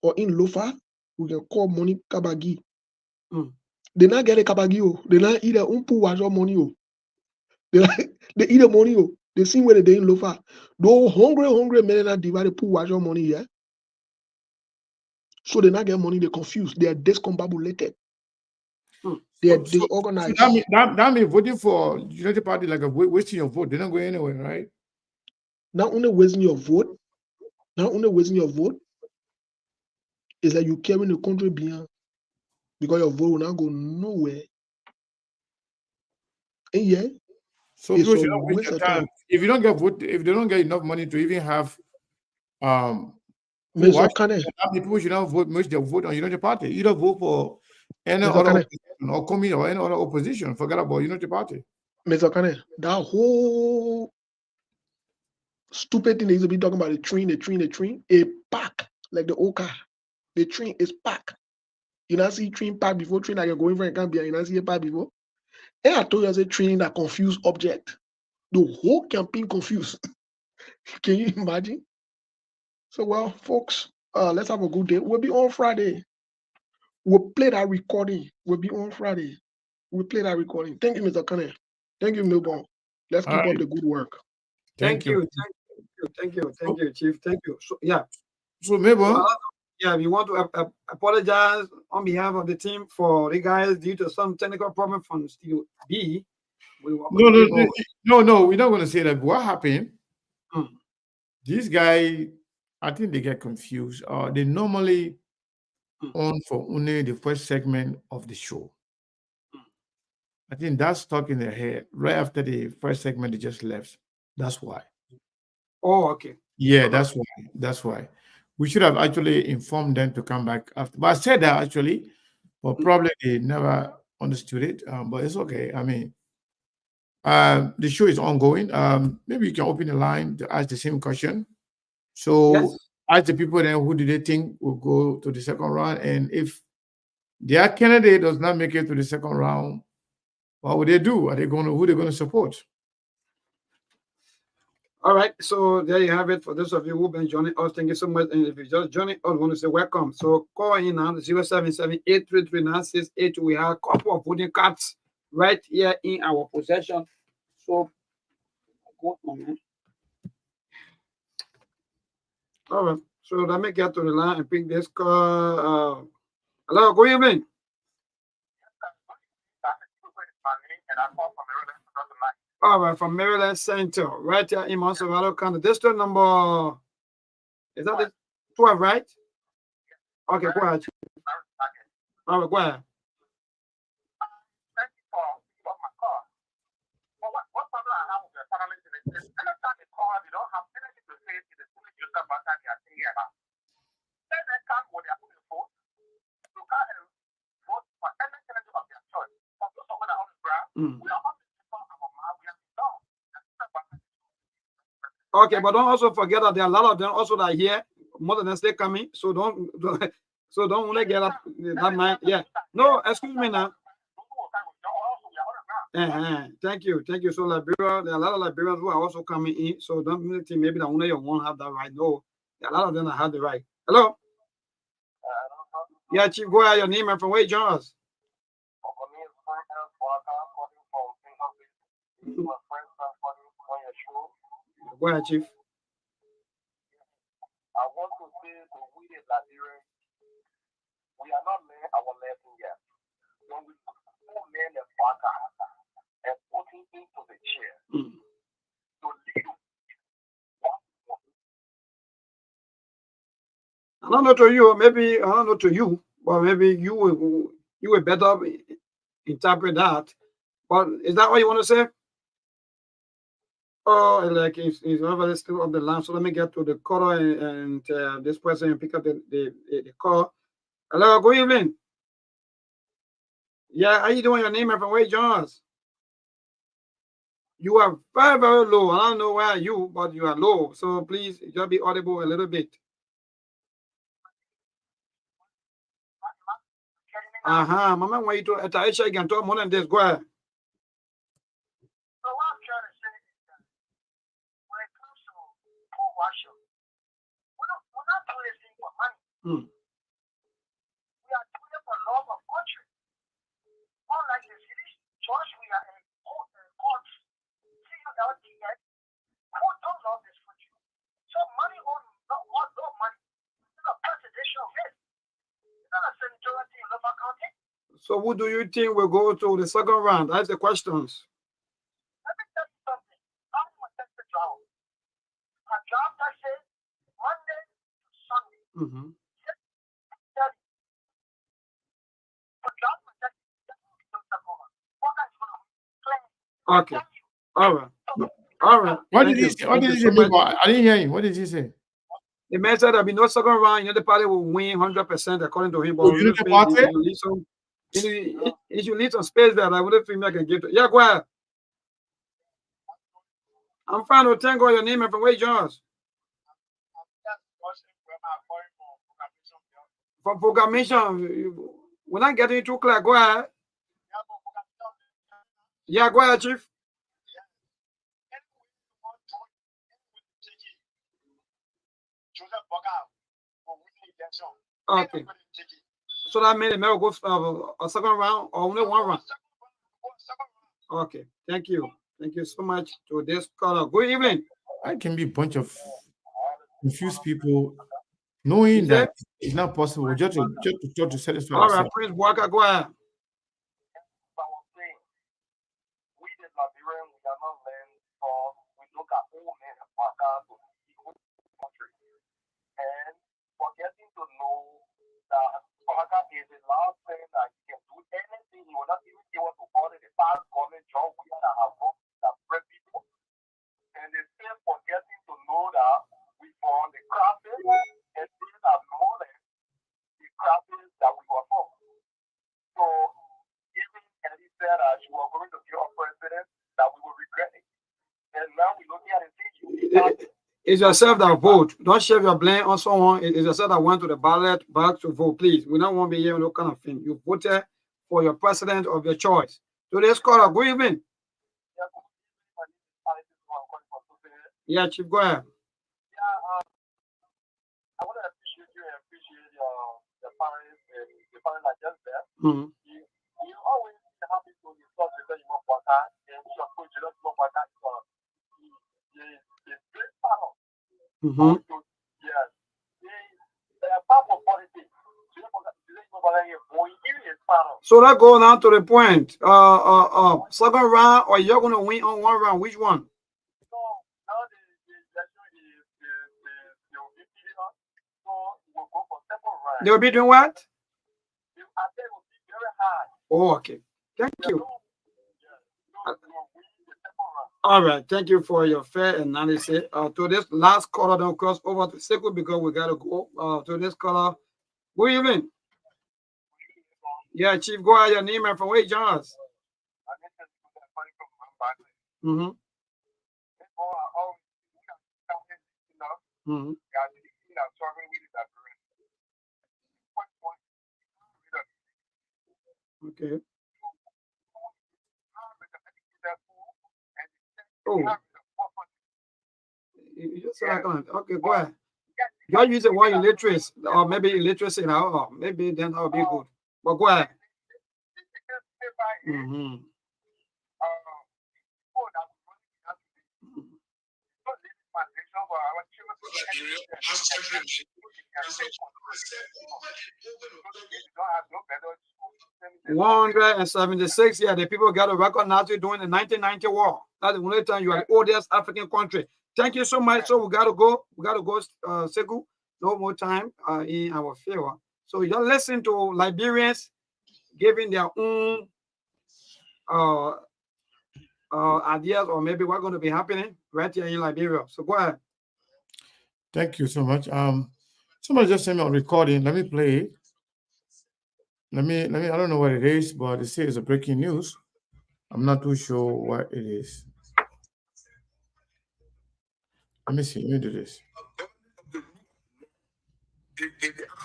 or in Lofa, we can call money kabagi. They not get a kabagi. They not eat their own pool wash or money. They eat the money. They see where they in Lofa. Those hungry men are divided pool wash or money. Yeah. So they not get money. They're confused. They are discombobulated. They are disorganized. So that means voting for United Party like a wasting your vote. They're not going anywhere, right? Not only wasting your vote, is that you carrying the country behind because your vote will not go nowhere. And yeah, so people should not waste their time. If you don't get vote, if they don't get enough money to even have people should not vote much their vote on United Party. Either vote for any other opposition or communist or any other opposition. Forget about United Party. Mr. Kane, that whole stupid thing they used to be talking about the train, a pack like the old car. The train is packed. You not see train pack before train like you're going for a camp. You not see a pack before. And I told you as a train that confused object. The whole campaign confused. Can you imagine? So well, folks, let's have a good day. We'll be on Friday. We'll play that recording. We'll be on Friday. We'll play that recording. Thank you, Mr. Kane. Thank you, Milborn. Let's keep up the good work. Thank you, Chief. Thank you. So yeah. So Milborn. Yeah, we want to apologize on behalf of the team for the guys due to some technical problem from Studio B. No, we're not going to say that. What happened? This guy, I think they get confused. They normally on for only the first segment of the show. I think that's stuck in their head. Right after the first segment, they just left. That's why. Oh, okay. Yeah, that's why. That's why. We should have actually informed them to come back after. But I said that actually, but probably they never understood it. But it's okay. I mean, the show is ongoing. Maybe you can open the line to ask the same question. So ask the people then who do they think will go to the second round, and if their candidate does not make it to the second round, what would they do? Are they going to who they're going to support? All right, so there you have it. For those of you who've been joining us, thank you so much. And if you just joining us, I want to say welcome. So call in now 077-833-9682. We have a couple of voting cards right here in our possession. So go on, man. All right. So let me get to the line and pick this call. Hello, good evening. All right, from Maryland Center, right here in Monserrato County. District number, is that the 12, right? Okay, go ahead. All right, go ahead. Okay, but don't also forget that there are a lot of them also that are here, more than they coming. So don't so don't want to get that mind. Yeah. No, excuse me now. Thank you. So Liberia, there are a lot of Liberians who are also coming in. So don't think maybe that only you won't have that right. No, there are a lot of them that have the right. Hello. Yeah, Chief, go ahead. Your name and from where you join us. Go ahead, Chief. I want to say to we in Liberia, we are not learning our lesson yet. When we learn the father and put him into the chair to lead. I don't know to you, maybe I don't know to you, but maybe you will better interpret that. But is that what you want to say? Oh, like it's already still on the line. So let me get to the caller and this person and pick up the call. Hello, good evening. Yeah, how you doing? Your name and from where you join us? You are very, very low. I don't know where you, but you are low. So please just be audible a little bit. Mama, when you to Aisha again, talk more than this. Go ahead. So what I'm trying to say is that when it comes to poor worship, we're not doing this thing for money. We are doing it for love of country. Unlike the Swedish church, we are a court, CULTS, who don't love this country. So money or no money, it's a presidential list. It's not a senatorial in local county. So who do you think will go to the second round? That's the questions. Let me tell you something. I'm a Texas job. A job that says Monday to Sunday. Okay. All right. What did he say? What did he say? I didn't hear you. What did he say? The man said there'll be no second round. You know, the party will win 100% according to him. But you the party? If you need some space there, I wouldn't think I can give it. Yeah, go ahead. I'm fine to thank God your name and from where you join us. From proclamation, we're not getting too clear. Go ahead. Yeah, go ahead, Chief. Okay. So that means the mayor goes a second round or only one round? Okay. Thank you. Thank you so much to this caller. Good evening. I can be a bunch of confused people knowing that it's not possible just to try to satisfy All right, yourself. Prince Walker, go ahead. We the Liberians, we are not learning from, we look at all men and partners to equal country. And forgetting to know that Oaxaca is the last thing that he can do anything. He will not even give us to call it a past government job. We are have worked that spread people. And they still forgetting to know that we found the crafting and these are more than the crafting that we were for. So even Eddie said that you were going to be our president, that we will regret it. And now we're looking at it saying It's yourself that vote. Don't share your blame on someone. It's yourself that went to the ballot box to vote. Please, we don't want to be hearing no kind of thing. You voted for your president of your choice. So let's call a good evening. Yeah, Chief, go ahead. I want to appreciate you and appreciate the parents and the parents that just there. You always happy to discuss because you want water and we are going to just want water because the great part of yes, they So let's go now to the point. Second round, or you're gonna win on one round. Which one? They will be doing what? Oh, okay. Thank you. All right. Thank you for your fair analysis. To this last caller, don't cross over to Sekou because we gotta go. To this caller. Good evening. Yeah, Chief, go ahead. Your name and from where you join us. Mm-hmm. Mm-hmm. Okay. Oh. You just said I can't. Okay, go ahead. Y'all use the word illiteracy, or maybe illiteracy now, or maybe then that'll be good. But go ahead. Mm-hmm. $176. Yeah, the people got a record now during the 1990 war. That's the only time you are the oldest African country. Thank you so much. So we gotta go. Sekou. No more time in our favor. So you listen to Liberians giving their own ideas, or maybe what's going to be happening right here in Liberia. So go ahead. Thank you so much. Somebody just sent me a recording. Let me play it. Let me. I don't know what it is, but it says it's a breaking news. I'm not too sure what it is. Let me see. Let me do this. The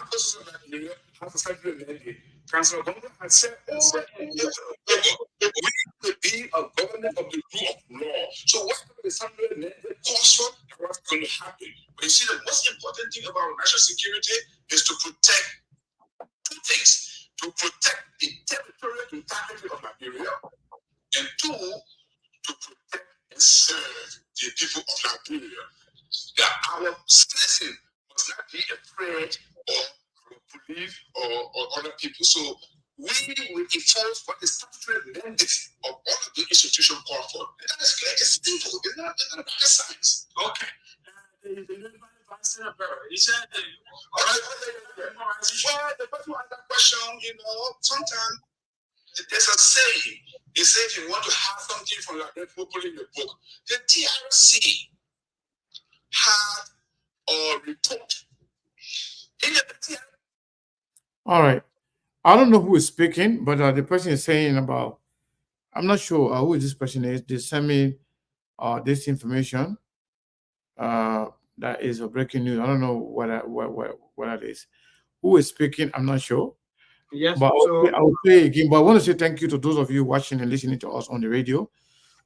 officers of Nigeria have essentially amended. Councillor Gongolo has said over and over, we could be a government of the rule of law. So whatever the assembly amended calls for, what's going to happen? But you see, the most important thing about national security is to protect two things: to protect the territorial integrity of Nigeria, and two, to protect and serve the people of Nigeria. That our citizens must not be afraid of police or other people. So we will enforce what the statutory mandate of all of the institutions call for. And that is clear. It's simple. It's not rocket science. Okay. He said, all right. Well, the person who asked that question, sometimes there's a saying. They say if you want to have something from like that, put in your book. The TRC had a report. All right. I don't know who is speaking, but the person is saying about, I'm not sure who this person is. They sent me this information. That is a breaking news. I don't know what that is. Who is speaking? I'm not sure. Yes, but I'll play again. But I want to say thank you to those of you watching and listening to us on the radio.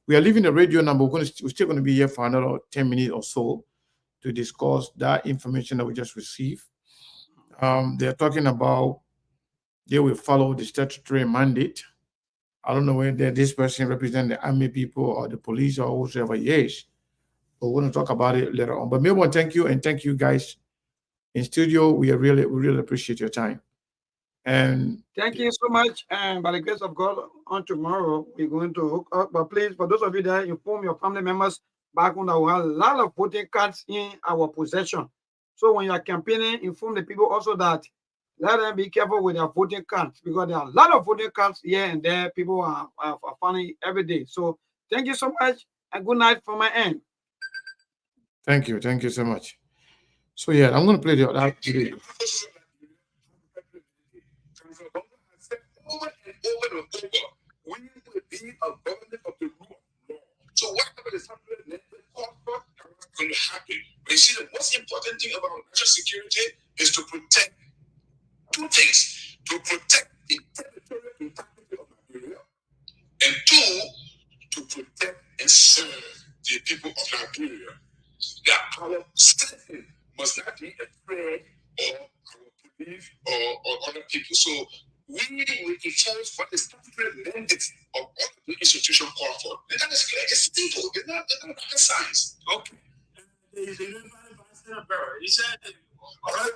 We are leaving the radio number. We're still going to be here for another 10 minutes or so to discuss that information that we just received. They're talking about they will follow the statutory mandate. I don't know whether this person represents the army people or the police or whoever it is. But we're going to talk about it later on. But maybe one, thank you, and thank you guys in studio. We really appreciate your time. And thank you so much. And by the grace of God, on tomorrow we're going to hook up. But please, for those of you that inform your family members back when we have a lot of voting cards in our possession. So when you are campaigning, inform the people also that let them be careful with their voting cards, because there are a lot of voting cards here and there. People are finding every day. So thank you so much, and good night from my end. Thank you so much. So yeah, I'm going to play the over and over, we will be a government of the rule of law. So whatever the assembly calls for, what's going to happen? But you see, the most important thing about national security is to protect two things: to protect the territorial integrity of Nigeria, and two, to protect and serve the people of Nigeria. That our citizens must not be afraid of our police or other people. So we will enforce what the statutory mandate of all the institutions call for. And that is clear. It's simple. It's not rocket science. Okay. He said, all right.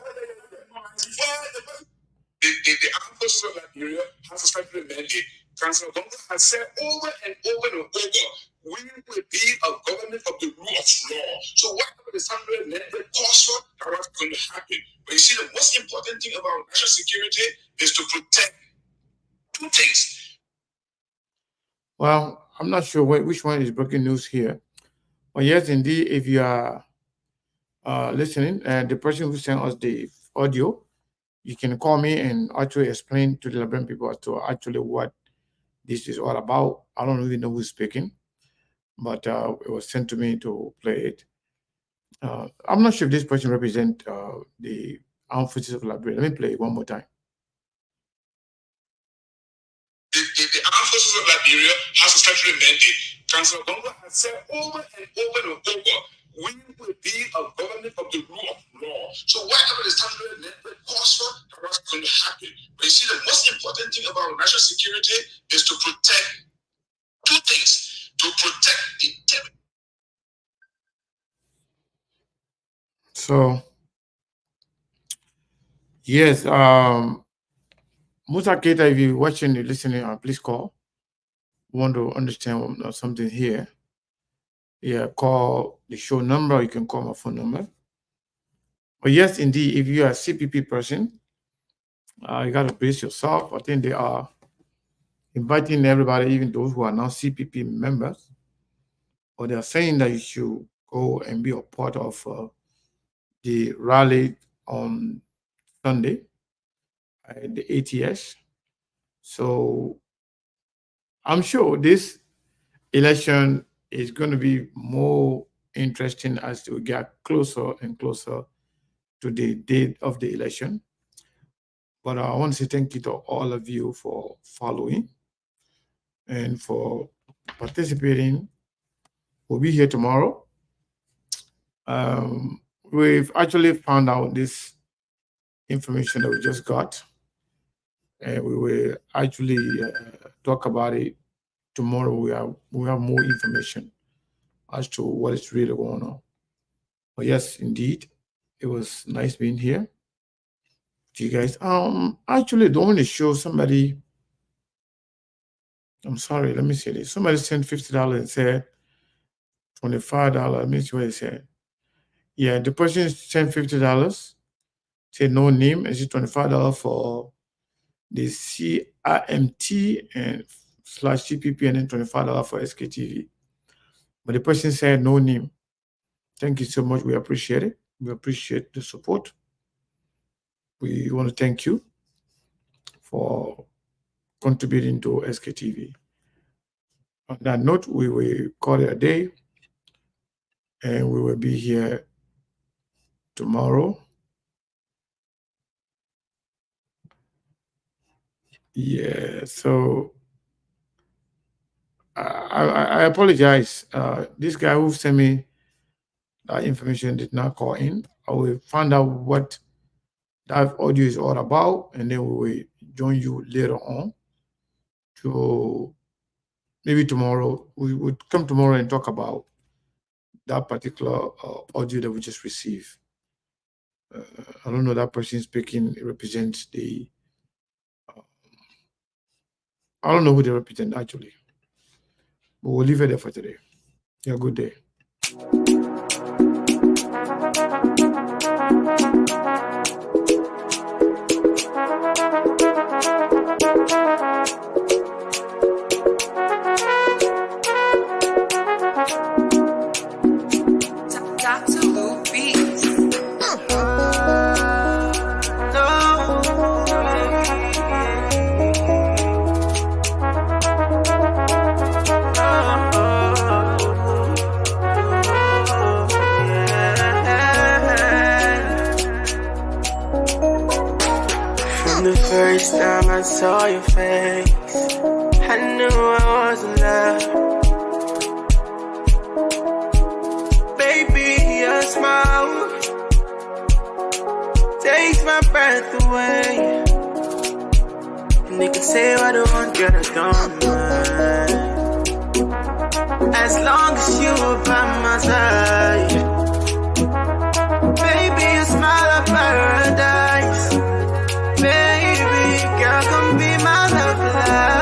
The armed Forces of Liberia has a statutory mandate. Councillor Gongolo has said over and over and over, we will be a government of the rule of law. So whatever the Sunday mandate calls for, that's going to happen. But you see, the most important thing about national security is to protect two things. Well, I'm not sure which one is breaking news here. But yes, indeed, if you are listening, the person who sent us the audio, you can call me and actually explain to the Liberian people as to actually what this is all about. I don't really know who's speaking, but it was sent to me to play it. I'm not sure if this person represents the armed forces of Liberia. Let me play it one more time. The armed forces of Liberia has a statutory mandate. Councillor Gongolo has said over and over and over, we will be a government of the rule of law. So whatever the statutory mandate calls for, that's going to happen. But you see, the most important thing about national security is to protect two things. To protect the territory. So, yes, Musa Keita, if you're watching, you're listening, please call. We want to understand something here. Yeah, call the show number. You can call my phone number. But yes, indeed, if you are a CPP person, you got to brace yourself. I think they are inviting everybody, even those who are now CPP members, or they are saying that you should go and be a part of the rally on Sunday, the ATS. So I'm sure this election is going to be more interesting as we get closer and closer to the date of the election. But I want to say thank you to all of you for following and for participating. We'll be here tomorrow. We've actually found out this information that we just got, and we will actually talk about it tomorrow. We have more information as to what is really going on. But yes, indeed, it was nice being here to you guys. Actually, the only show somebody. I'm sorry. Let me say this. Somebody sent $50 and said $25. Let me see what he said. Yeah, the person sent $50. Said no name, and said $25 for the CIMT and /CPP, and then $25 for SKTV. But the person said no name. Thank you so much. We appreciate it. We appreciate the support. We want to thank you for contributing to SKTV. On that note, we will call it a day, and we will be here tomorrow. Yeah, so I apologize. This guy who sent me that information did not call in. I will find out what that audio is all about, and then we will join you later on. So maybe tomorrow, we would come tomorrow and talk about that particular audio that we just received. I don't know, that person speaking represents the, I don't know who they represent actually. But we'll leave it there for today. Have a good day. First time I saw your face, I knew I was in love. Baby, your smile takes my breath away. And they can say what I want, girl, I don't mind. As long as you are by my side.